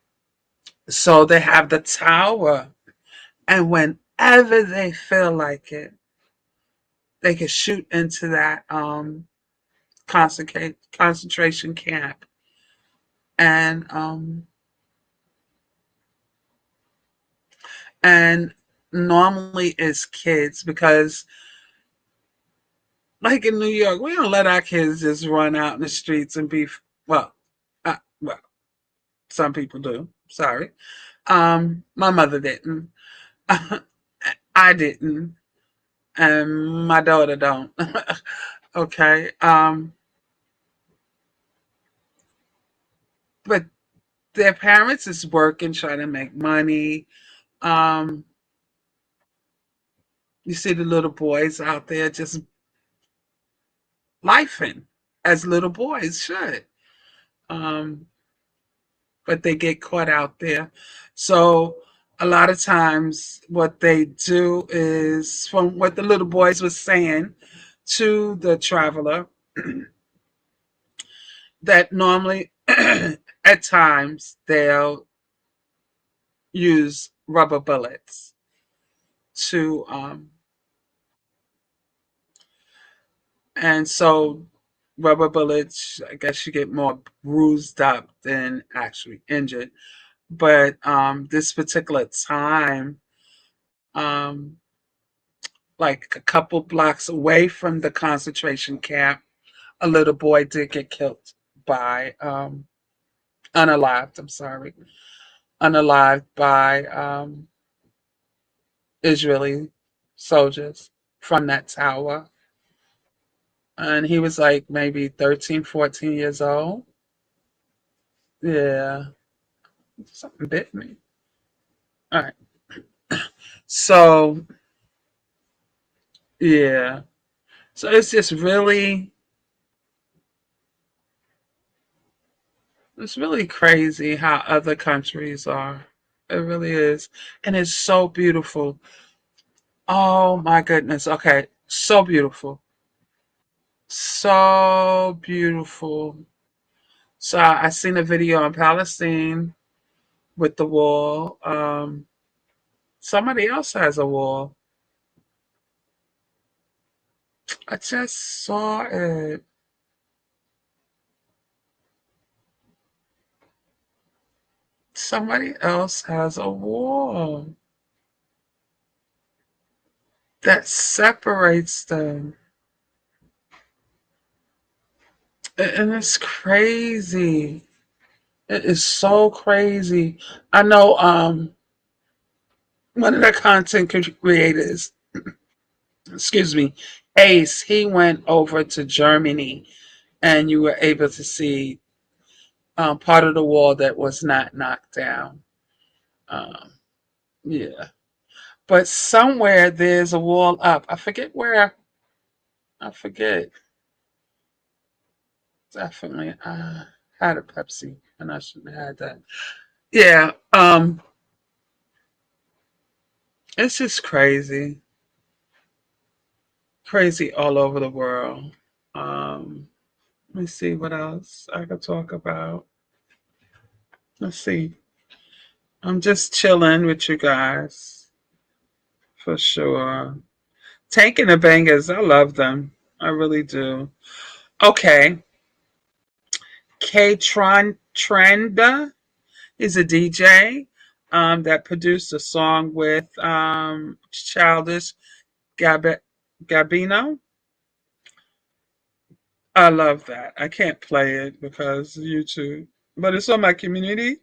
so they have the tower, and whenever they feel like it, they can shoot into that concentration camp, and and normally it's kids because like in New York, we don't let our kids just run out in the streets and be well, some people do. Sorry. My mother didn't. I didn't. And my daughter don't. Okay. But their parents is working, trying to make money. Um, you see the little boys out there just lifing as little boys should. Um, but they get caught out there. So a lot of times what they do is from what the little boys were saying to the traveler that normally at times they'll use rubber bullets to and so rubber bullets, I guess you get more bruised up than actually injured. But this particular time, um, like a couple blocks away from the concentration camp, a little boy did get killed by unalived. I'm sorry, unalived by Israeli soldiers from that tower. And he was like maybe 13, 14 years old. Yeah, something bit me. All right. So, yeah. So it's really crazy how other countries are. It really is. And it's so beautiful. Oh my goodness. Okay. So beautiful. So beautiful. So I seen a video on Palestine with the wall. Somebody else has a wall. I just saw it. Somebody else has a wall that separates them. And it's crazy. It is so crazy. I know one of the content creators, excuse me, Ace, he went over to Germany and you were able to see part of the wall that was not knocked down. Um, yeah. But somewhere there's a wall up. I forget where. I forget. Definitely. I had a Pepsi and I shouldn't have had that. Yeah. It's just crazy. Crazy all over the world. Um, let me see what else I could talk about. Let's see. I'm just chilling with you guys for sure. Taking the bangers, I love them. I really do. Okay. K Trenda is a DJ that produced a song with Childish Gab- Gabino. I love that. I can't play it because YouTube, but it's on my community,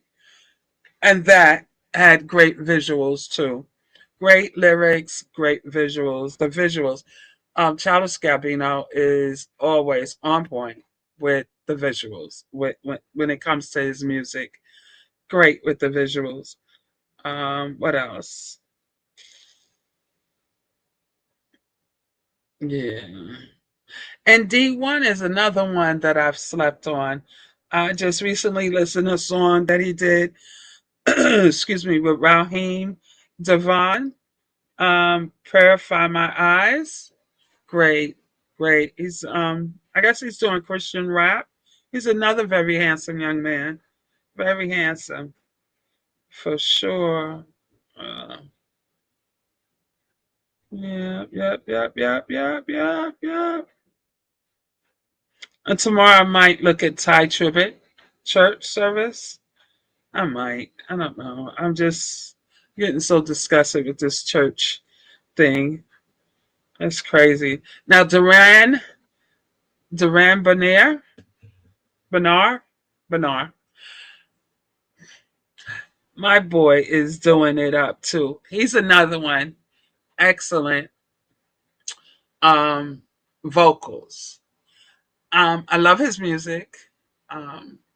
and that had great visuals too. Great lyrics, great visuals. The visuals. Childish Gambino is always on point with the visuals. When it comes to his music, great with the visuals. What else? Yeah. And D1 is another one that I've slept on. I just recently listened to a song that he did, excuse me, with Raheem Devon. Purify My Eyes. Great, great. He's I guess he's doing Christian rap. He's another very handsome young man. Very handsome. For sure. Uh, yep. And tomorrow I might look at Thai Tribute church service. I might. I don't know. I'm just getting so disgusted with this church thing. It's crazy. Now Duran Bernard, Bernard, my boy is doing it up too. He's another one. Excellent um vocals. I love his music.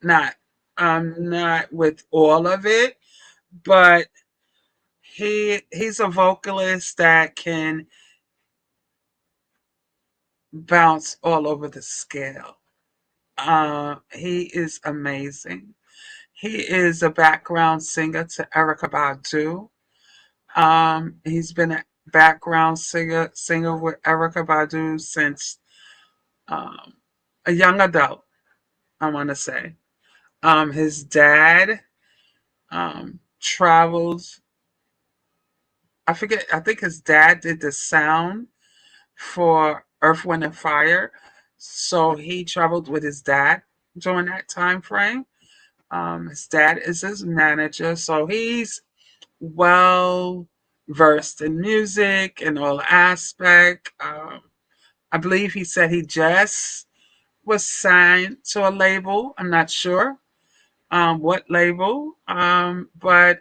Not not with all of it, but he's a vocalist that can bounce all over the scale. He is amazing. He is a background singer to Erica Badu. He's been a background singer with Erica Badu since um, a young adult, I want to say. His dad travels. I forget. I think his dad did the sound for Earth, Wind, and Fire, so he traveled with his dad during that time frame. His dad is his manager, so he's well versed in music in all aspect. I believe he said he just was signed to a label. I'm not sure what label, but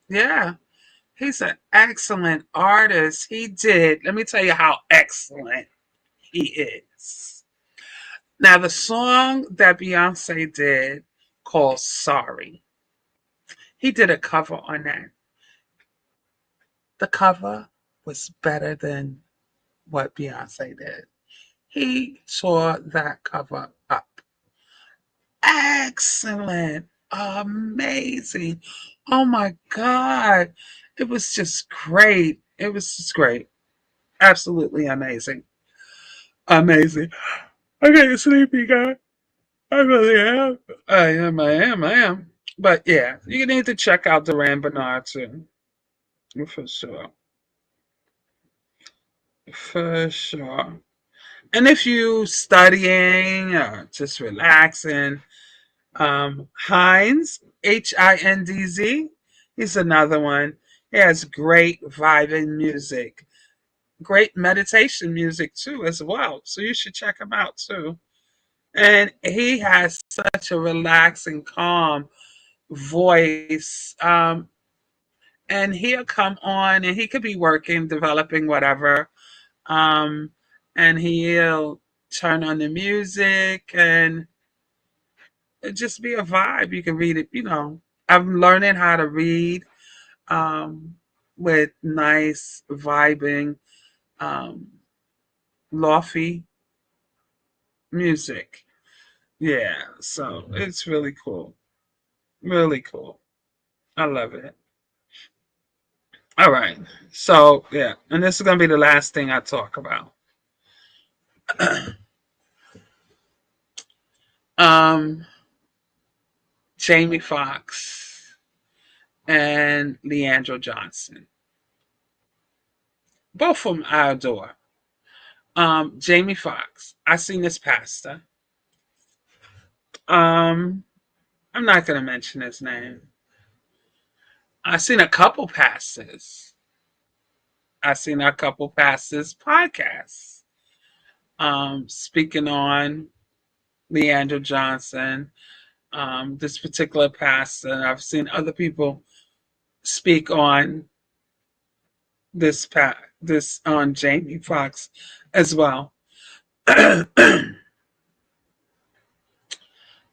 yeah, he's an excellent artist. He did. Let me tell you how excellent he is. Now, the song that Beyonce did called Sorry, he did a cover on that. The cover was better than what Beyonce did. He tore that cover up. Excellent. Amazing. Oh my God. It was just great. It was just great. Absolutely amazing. Amazing. I'm getting sleepy, guy. I really am. I am. But yeah, you need to check out Duran Bernard too. For sure. For sure. And if you studying or just relaxing, Hines, Hindz, he's another one. He has great vibing music, great meditation music too, as well. So you should check him out too. And he has such a relaxing, calm voice. And he'll come on and he could be working, developing whatever. Um, and he'll turn on the music and it just be a vibe. You can read it, I'm learning how to read um, with nice, vibing, um, lofty music. Yeah, so it's really cool. Really cool. I love it. All right. So, yeah, and this is going to be the last thing I talk about. um, Jamie Foxx and Leandro Johnson. Both of them I adore. Jamie Foxx, I seen this pastor. Um, I'm not going to mention his name. I've seen a couple pastors. I've seen a couple pastors podcasts speaking on Leandra Johnson, this particular pastor. And I've seen other people speak on this on Jamie Foxx as well.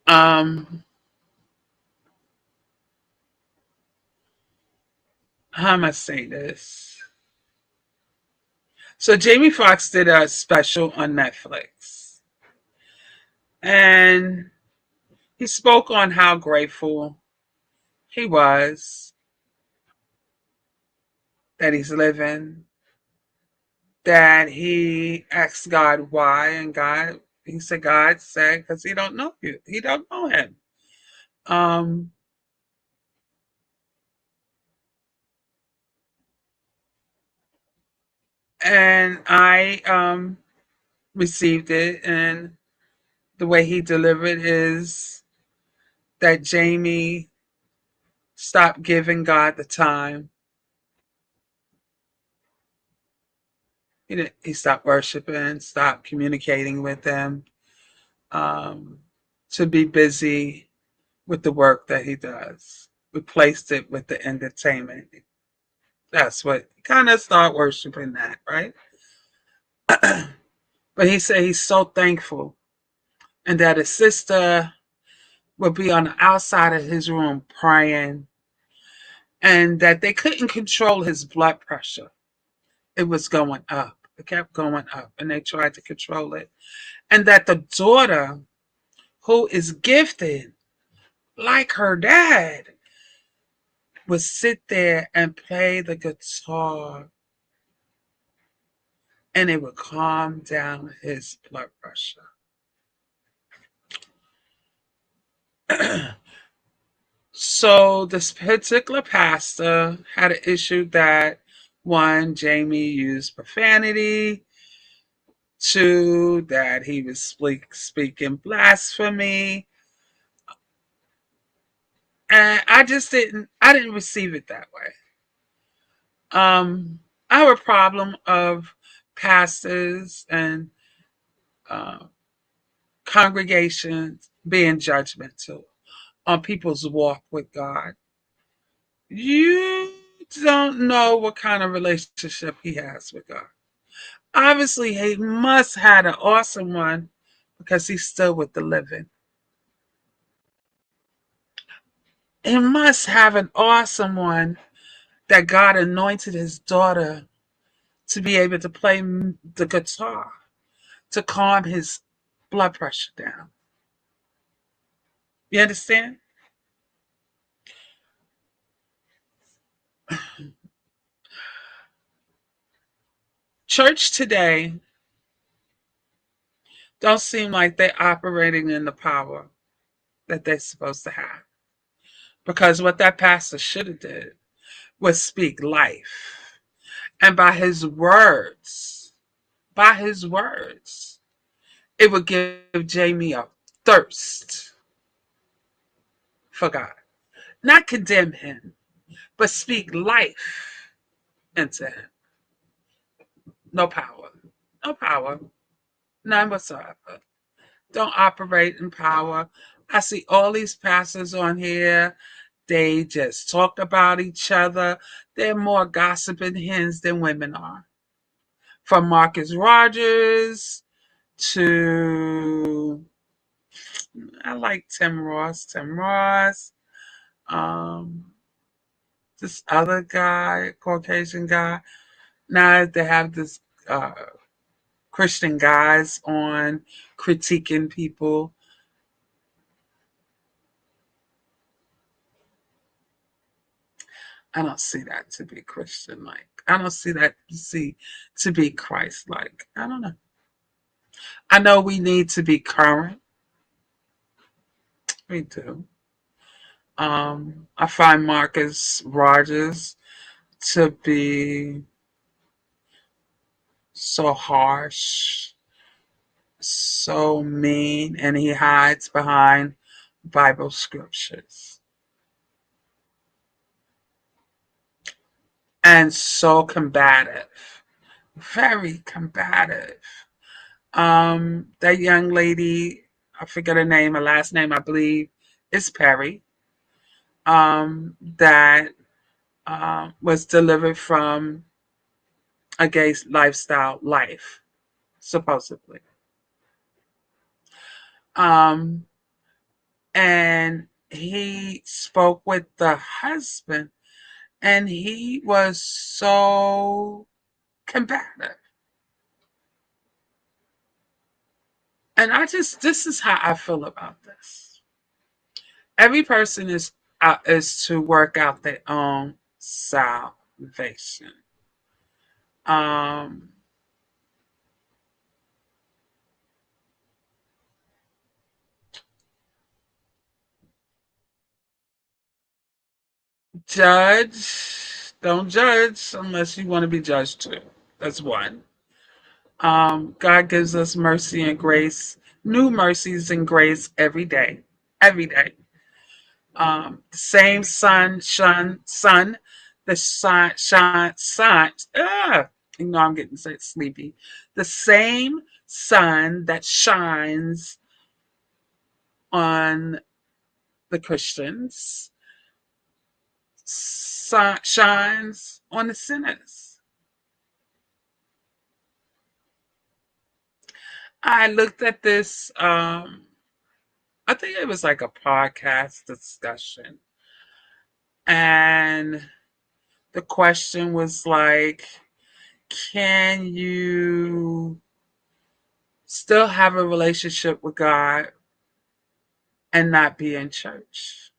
um, how am I say this? So Jamie Foxx did a special on Netflix, and he spoke on how grateful he was that he's living, that he asked God why, and he said, God said, because he don't know you, he don't know him. Um, and I received it, and the way he delivered is that Jamie stopped giving God the time. He stopped worshiping, stopped communicating with him, um, to be busy with the work that he does. Replaced it with the entertainment. That's what kind of start worshiping that, right? But he said he's so thankful, and that his sister would be on the outside of his room praying, and that they couldn't control his blood pressure. It was going up. It kept going up, and they tried to control it. And that the daughter, who is gifted like her dad, would sit there and play the guitar, and it would calm down his blood pressure. So this particular pastor had an issue that, one, Jamie used profanity, two, that he was speaking blasphemy, and I didn't receive it that way. I have a problem of pastors and uh, congregations being judgmental on people's walk with God. You don't know what kind of relationship he has with God. Obviously, he must have an awesome one because he's still with the living. He must have an awesome one that God anointed his daughter to be able to play the guitar to calm his blood pressure down. You understand? Church today don't seem like they're operating in the power that they're supposed to have. Because what that pastor should have did was speak life. And by his words, it would give Jamie a thirst for God. Not condemn him, but speak life into him. No power. No power. None whatsoever. Don't operate in power. I see all these pastors on here. They just talk about each other. They're more gossiping hens than women are. From Marcus Rogers to, I like Tim Ross. Tim Ross. Um, this other guy, Caucasian guy. Now they have this uh, Christian guys on critiquing people. I don't see that to be Christian like. I don't see that to be Christ like. I don't know. I know we need to be current. We do. I find Marcus Rogers to be so harsh, so mean, and he hides behind Bible scriptures and so combative, very combative. That young lady, I forget her name, her last name, I believe, is Perry. That was delivered from a gay lifestyle life, supposedly. Um, and he spoke with the husband, and he was so combative. And this is how I feel about this. Every person is to work out their own salvation. Um, don't judge unless you want to be judged too. That's one. God gives us mercy and grace, new mercies and grace every day, every day. The same sun, the sun. I'm getting so sleepy. The same sun that shines on the Christians shines on the sinners. I looked at this. I think it was like a podcast discussion, and the question was like, can you still have a relationship with God and not be in church?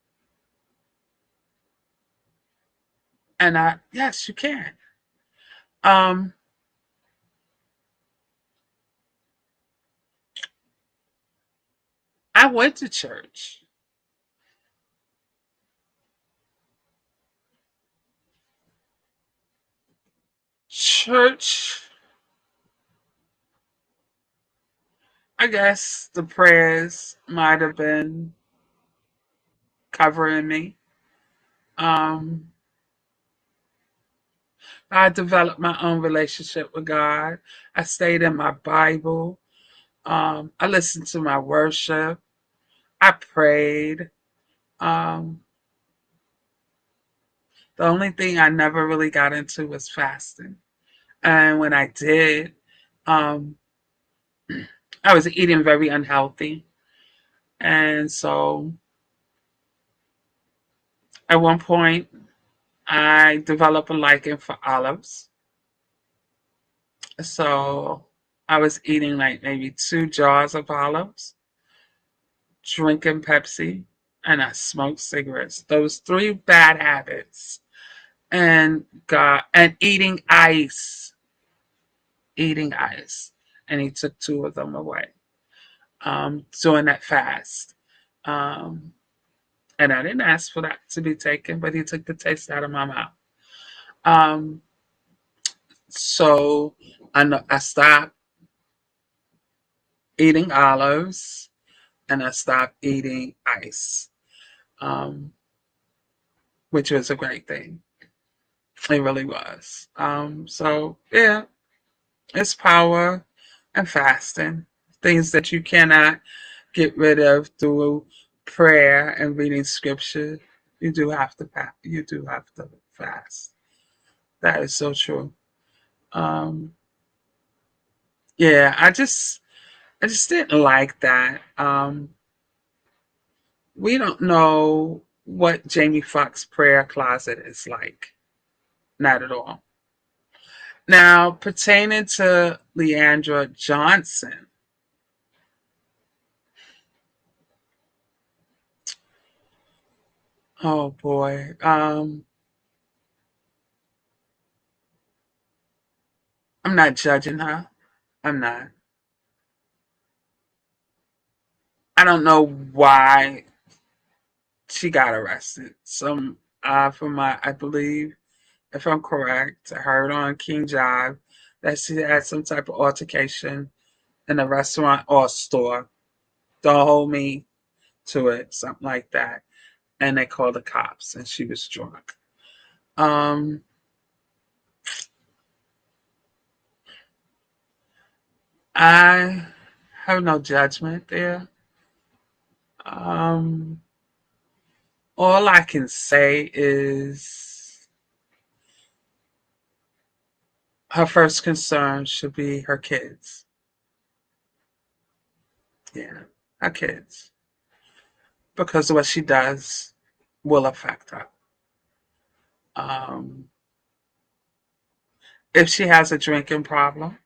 And yes, you can. Um, I went to church. Church, I guess the prayers might have been covering me. Um, I developed my own relationship with God. I stayed in my Bible. I listened to my worship. I prayed. Um, the only thing I never really got into was fasting. And when I did, um, I was eating very unhealthy. And so at one point, I developed a liking for olives. So I was eating like maybe 2 jars of olives, drinking Pepsi, and I smoked cigarettes. Those three bad habits. And eating ice. And he took 2 of them away during that fast. Um, and I didn't ask for that to be taken, but he took the taste out of my mouth. Um, so I stopped eating olives and I stopped eating ice, um, which was a great thing. It really was. So yeah, it's power and fasting, things that you cannot get rid of through prayer and reading scripture. You do have to fast. That is so true. Um, yeah, I just didn't like that. We don't know what Jamie Foxx prayer closet is like. Not at all. Now, pertaining to Leandra Johnson, oh boy. I'm not judging her. I'm not. I don't know why she got arrested. From I believe, if I'm correct, I heard on King Jive that she had some type of altercation in a restaurant or store. Don't hold me to it, something like that. And they called the cops, and she was drunk. Um, I have no judgment there. Um, all I can say is her first concern should be her kids. Yeah, her kids. Because what she does will affect her. Um, if she has a drinking problem,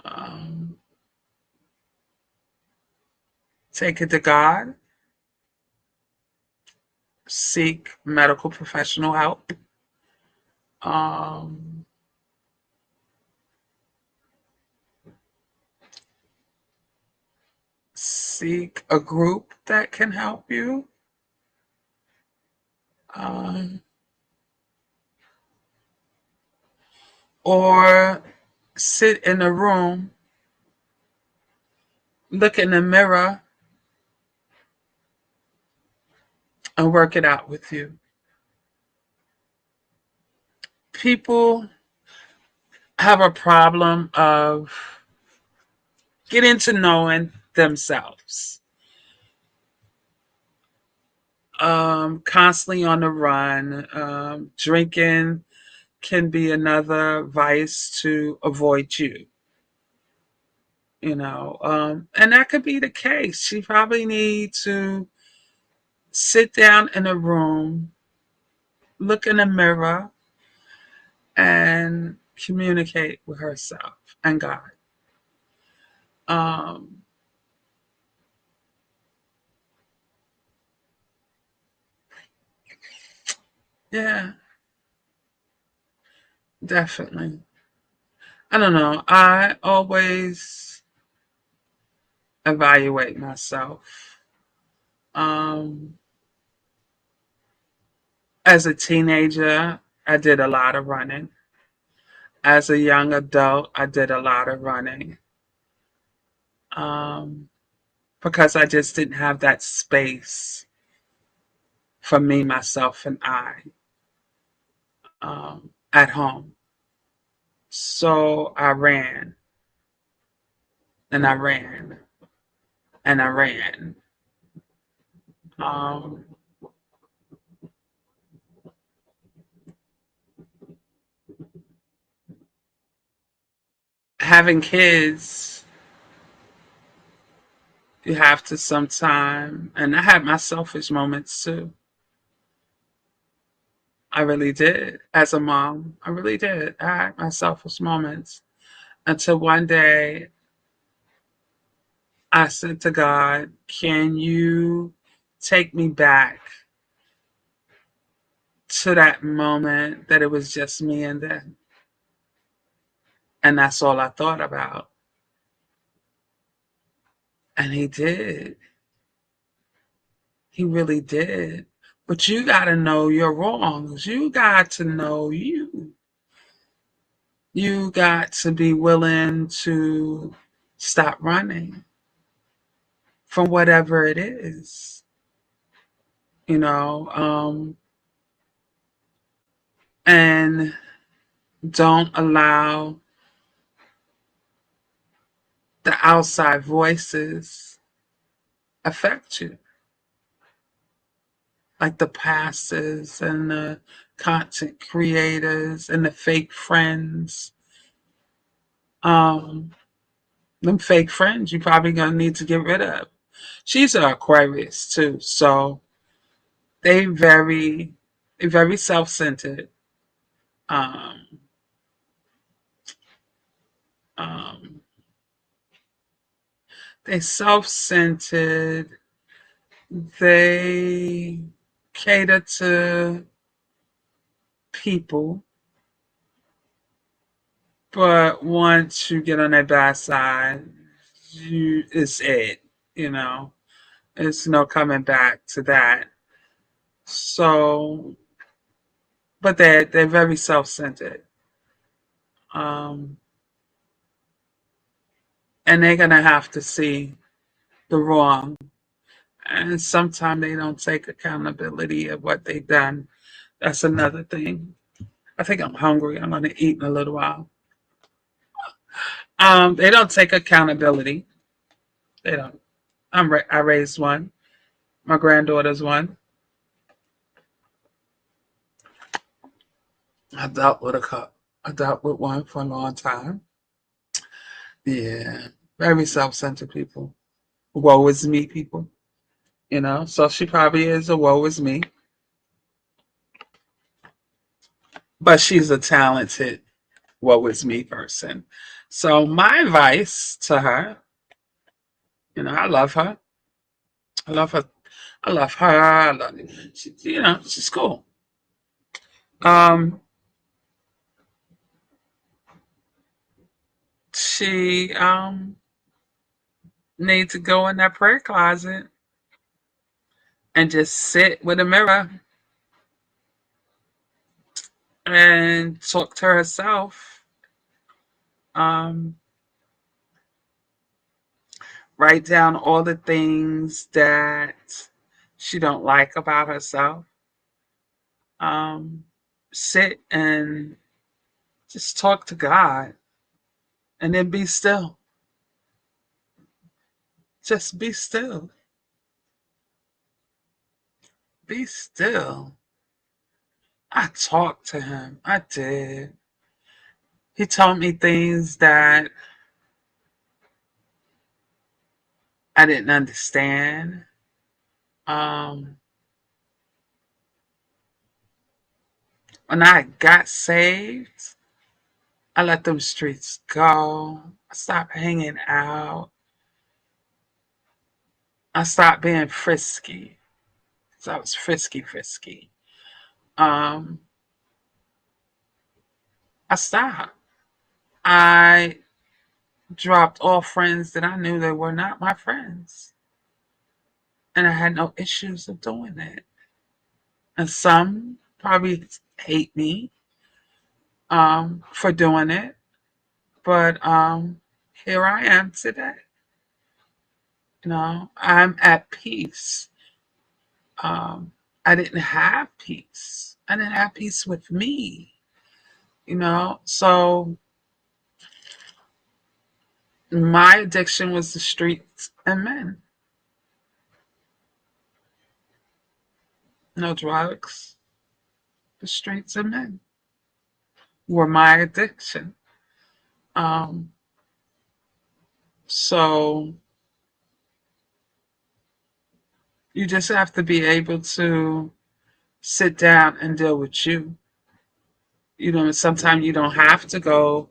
um, take it to God, seek medical professional help. Um, seek a group that can help you. Um, or sit in a room, look in the mirror, and work it out with you. People have a problem of getting to knowing themselves. Constantly on the run. Drinking can be another vice to avoid you. And that could be the case. She probably need to sit down in a room, look in a mirror, and communicate with herself and God. Um, yeah, definitely. I don't know. I always evaluate myself. Um, as a teenager, I did a lot of running. As a young adult, I did a lot of running um, because I just didn't have that space for me, myself, and I at home. So I ran and I ran and I ran. Um, having kids, you have to sometime, and I had my selfish moments too. I really did. As a mom, I really did. I had my selfish moments until one day I said to God, can you take me back to that moment that it was just me and them? And that's all I thought about. And he did. He really did. But you got to know your wrongs. You got to know you. You got to be willing to stop running from whatever it is, you know, and don't allow the outside voices affect you, like the pastors and the content creators and the fake friends. Um, them fake friends you probably gonna need to get rid of. She's an Aquarius too, so they very self-centered. Um, um, they self-centered. They cater to people, but once you get on their bad side, it's it. You know, it's no coming back to that. So, but they're very self-centered. Um, and they're gonna have to see the wrong. And sometimes they don't take accountability of what they've done. That's another thing. I think I'm hungry. I'm gonna eat in a little while. They don't take accountability. They don't. I raised one. My granddaughter's one. I dealt with a cup. I dealt with one for a long time. Yeah, very self-centered people. Woe is me people. So she probably is a woe is me, but she's a talented woe is me person. So my advice to her, I love her. I love her. I love her. She's cool. Um, she needs to go in that prayer closet and just sit with a mirror and talk to herself. Um, write down all the things that she don't like about herself. Um, sit and just talk to God, and then be still. Just be still. Be still. I talked to him. I did. He told me things that I didn't understand. Um, when I got saved, I let them streets go. I stopped hanging out. I stopped being frisky. 'Cause I was frisky. Um, I stopped. I dropped all friends that I knew that were not my friends. And I had no issues of doing it. And some probably hate me for doing it. But here I am today. I'm at peace. Um, I didn't have peace. I didn't have peace with me. So my addiction was the streets and men. No drugs. The streets and men were my addiction. Um, so you just have to be able to sit down and deal with you. Sometimes you don't have to go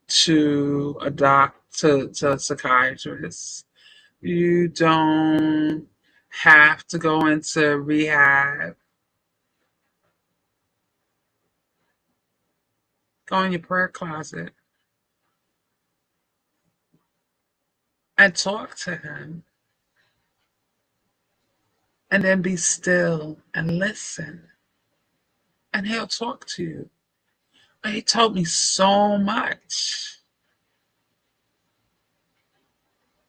to a to a psychiatrist. You don't have to go into rehab. Go in your prayer closet and talk to him, and then be still and listen, and he'll talk to you. He told me so much.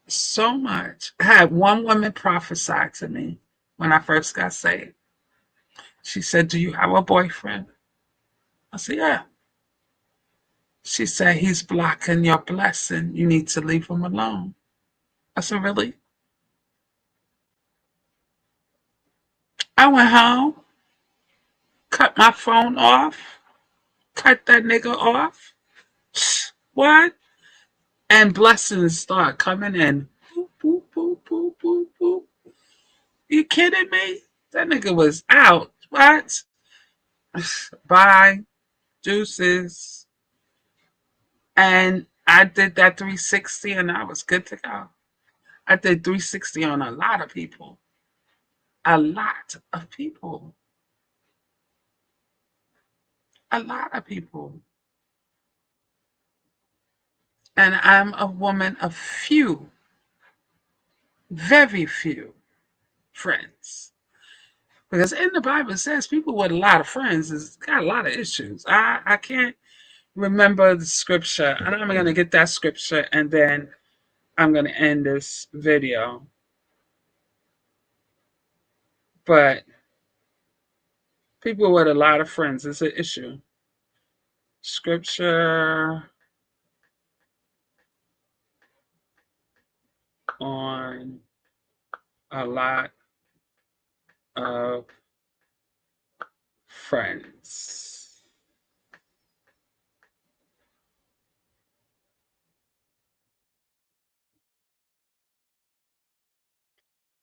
So much. I had one woman prophesy to me when I first got saved. She said, "Do you have a boyfriend?" I said, "Yeah." She said, "He's blocking your blessing. You need to leave him alone." I said, "Really?" I went home, cut my phone off, cut that nigga off. What? And blessings start coming in. Boop, boop, boop, boop, boop, boop. You kidding me? That nigga was out. What? Bye. Deuces. And I did that 360 and I was good to go. I did 360 on a lot of people. A lot of people. A lot of people. And I'm a woman of few, very few friends. Because in the Bible it says people with a lot of friends has got a lot of issues. I can't remember the scripture. And I'm gonna get that scripture and then I'm going to end this video. But people with a lot of friends is an issue. Scripture on a lot of friends.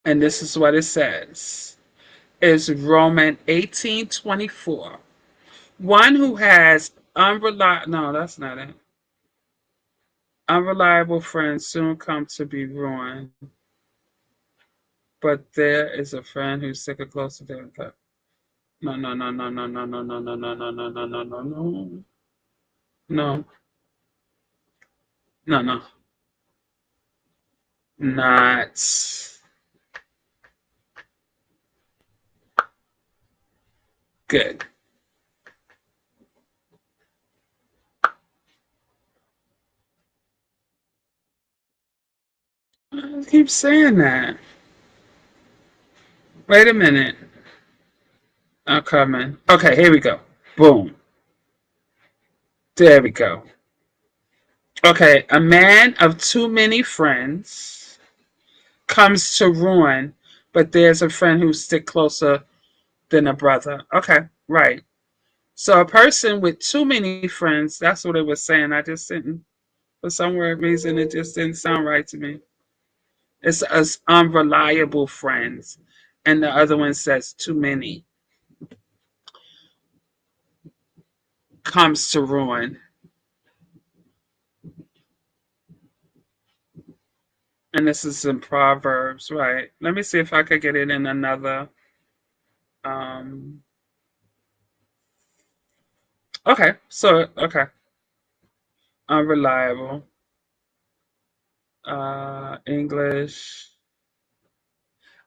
And this is what it says. It's Romans 18:24. One who has unreliable, no, that's not it. Unreliable friends soon come to be ruined. But there is a friend who's sicker closer than a no, no, no, no, no, no, no, no, no, no, no, no, no, no, no, no, no, no, no, not good. I keep saying that. Wait a minute. I'm coming. Okay, here we go. Boom. There we go. Okay, a man of too many friends comes to ruin, but there's a friend who stick closer than a brother. Okay, right. So a person with too many friends, that's what it was saying. I just didn't, for some weird reason, it just didn't sound right to me. It's us unreliable friends. And the other one says too many comes to ruin. And this is in Proverbs, right? Let me see if I could get it in another. Um, okay. Unreliable. English.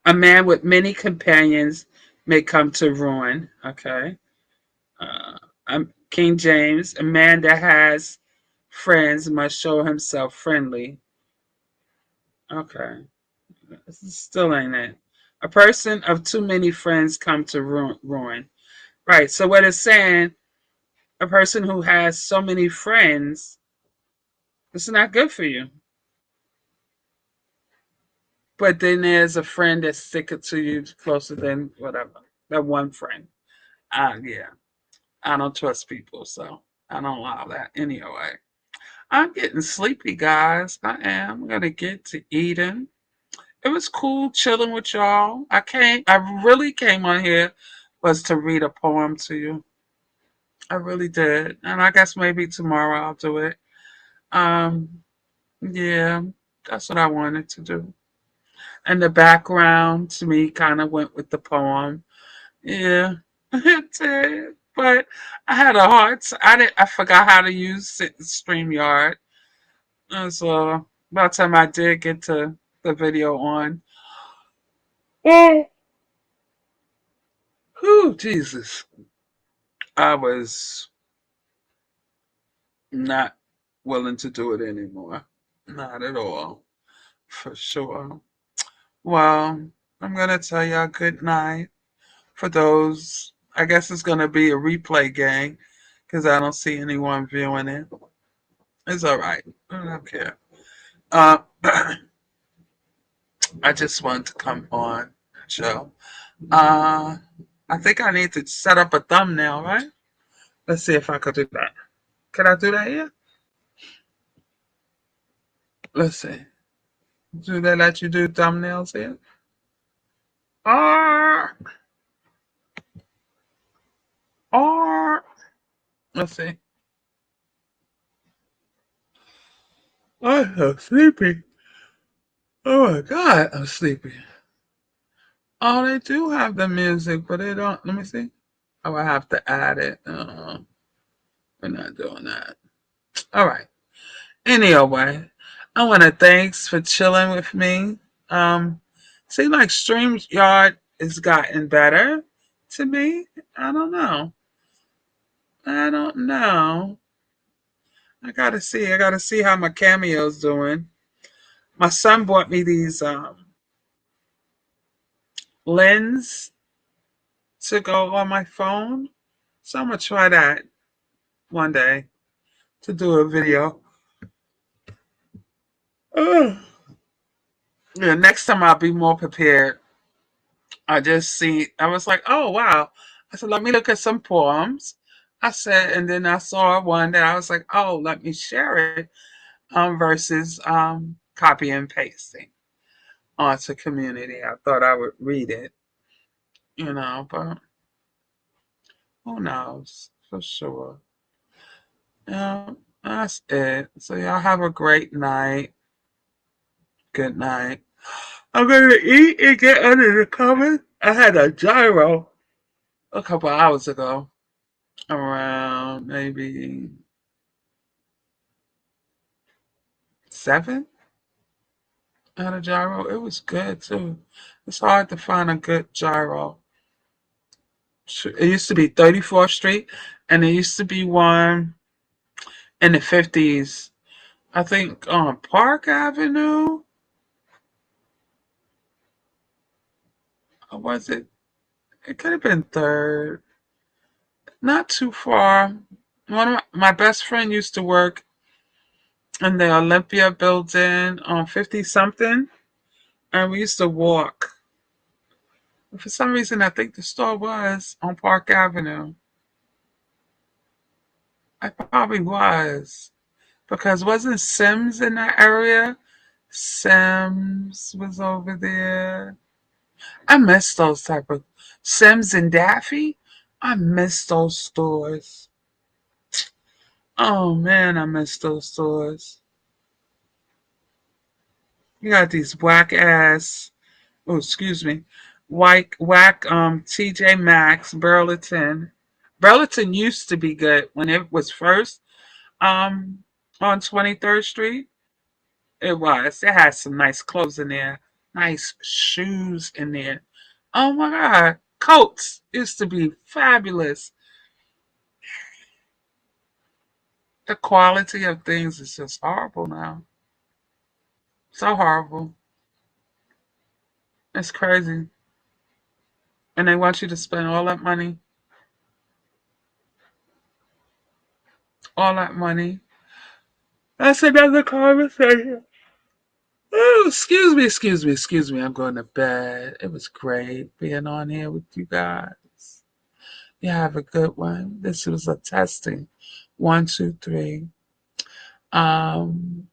A man with many companions may come to ruin. Okay. Uh, King James. A man that has friends must show himself friendly. Okay. This still ain't it. A person of too many friends come to ruin. Right. So what it's saying, a person who has so many friends, it's not good for you. But then there's a friend that's sicker to you, closer than whatever. That one friend. Yeah. I don't trust people, so I don't allow that anyway. I'm getting sleepy, guys. I am. I'm gonna get to eating. It was cool chilling with y'all. I really came on here was to read a poem to you. I really did. And I guess maybe tomorrow I'll do it. Um, yeah, that's what I wanted to do. And the background to me kind of went with the poem. Yeah, it did. But I had a hard I forgot how to use StreamYard. And so by the time I did get to the video on, oh, whew, Jesus. I was not willing to do it anymore. Not at all. For sure. Well, I'm going to tell y'all good night. For those, I guess it's going to be a replay gang because I don't see anyone viewing it. It's all right. I don't care. Uh, I just wanted to come on show. Uh, I think I need to set up a thumbnail, right? Let's see if I could do that. Can I do that here? Let's see. Do they let you do thumbnails here? Ah, ah. Let's see. I'm so sleepy. Oh my god, I'm sleepy. Oh, they do have the music, but they don't. Let me see. Oh, I have to add it. We're not doing that. All right. Anyway, I want to thanks for chilling with me. Um, Seems like StreamYard has gotten better to me. I don't know. I don't know. I gotta see. I gotta see how my cameo's doing. My son bought me these lens to go on my phone. So I'm gonna try that one day to do a video. Ugh. Yeah, next time I'll be more prepared. I was like, oh wow. I said, let me look at some poems. I said, and then I saw one that I was like, oh, let me share it versus copy and pasting onto community. I thought I would read it, but who knows for sure. Yeah, that's it. So y'all have a great night. Good night. I'm gonna eat and get under the covers. I had a gyro a couple hours ago, around maybe 7. I had a gyro. It was good too. It's hard to find a good gyro. It used to be 34th Street, and there used to be one in the 50s. I think on Park Avenue. Or was it? It could have been 3rd. Not too far. One of my best friend used to work in the Olympia building on 50 something, and we used to walk. For some reason, I think the store was on Park Avenue. I probably was because wasn't Sims in that area? Sims was over there. I miss those type of Sims and Daffy. I miss those stores. Oh man, I miss those stores. You got these whack ass. Oh, excuse me. Whack. TJ Maxx, Burlington. Burlington used to be good when it was first um on 23rd Street. It was. It had some nice clothes in there, nice shoes in there. Oh my God. Coats used to be fabulous. The quality of things is just horrible now. So horrible. It's crazy. And they want you to spend all that money. That's another conversation. Oh, excuse me. I'm going to bed. It was great being on here with you guys. You have a good one. This was a testing. 1, 2, 3. Um,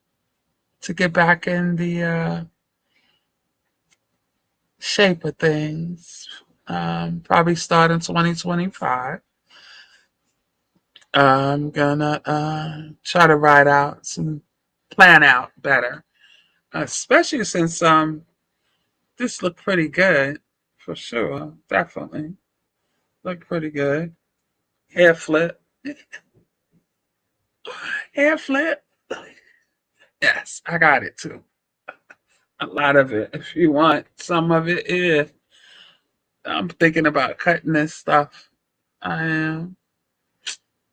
to get back in the shape of things. Probably start in 2025. I'm gonna try to plan out better, especially since this looked pretty good for sure. Definitely looked pretty good. Hair flip, hair flip. Yes, I got it too. A lot of it. If you want some of it, yeah. I'm thinking about cutting this stuff. I am.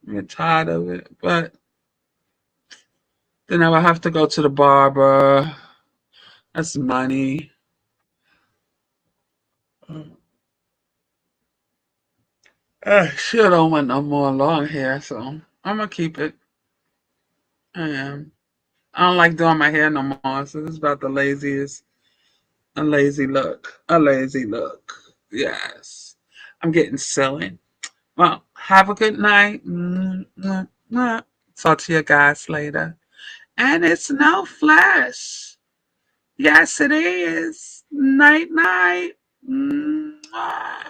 I'm tired of it, but then I will have to go to the barber. That's money. I sure don't want no more long hair, so I'm gonna keep it. I am. I don't like doing my hair no more, so this is about the laziest. A lazy look. A lazy look. Yes. I'm getting silly. Well, have a good night. Talk to you guys later. And it's no flash. Yes, it is. Night, night. Mwah.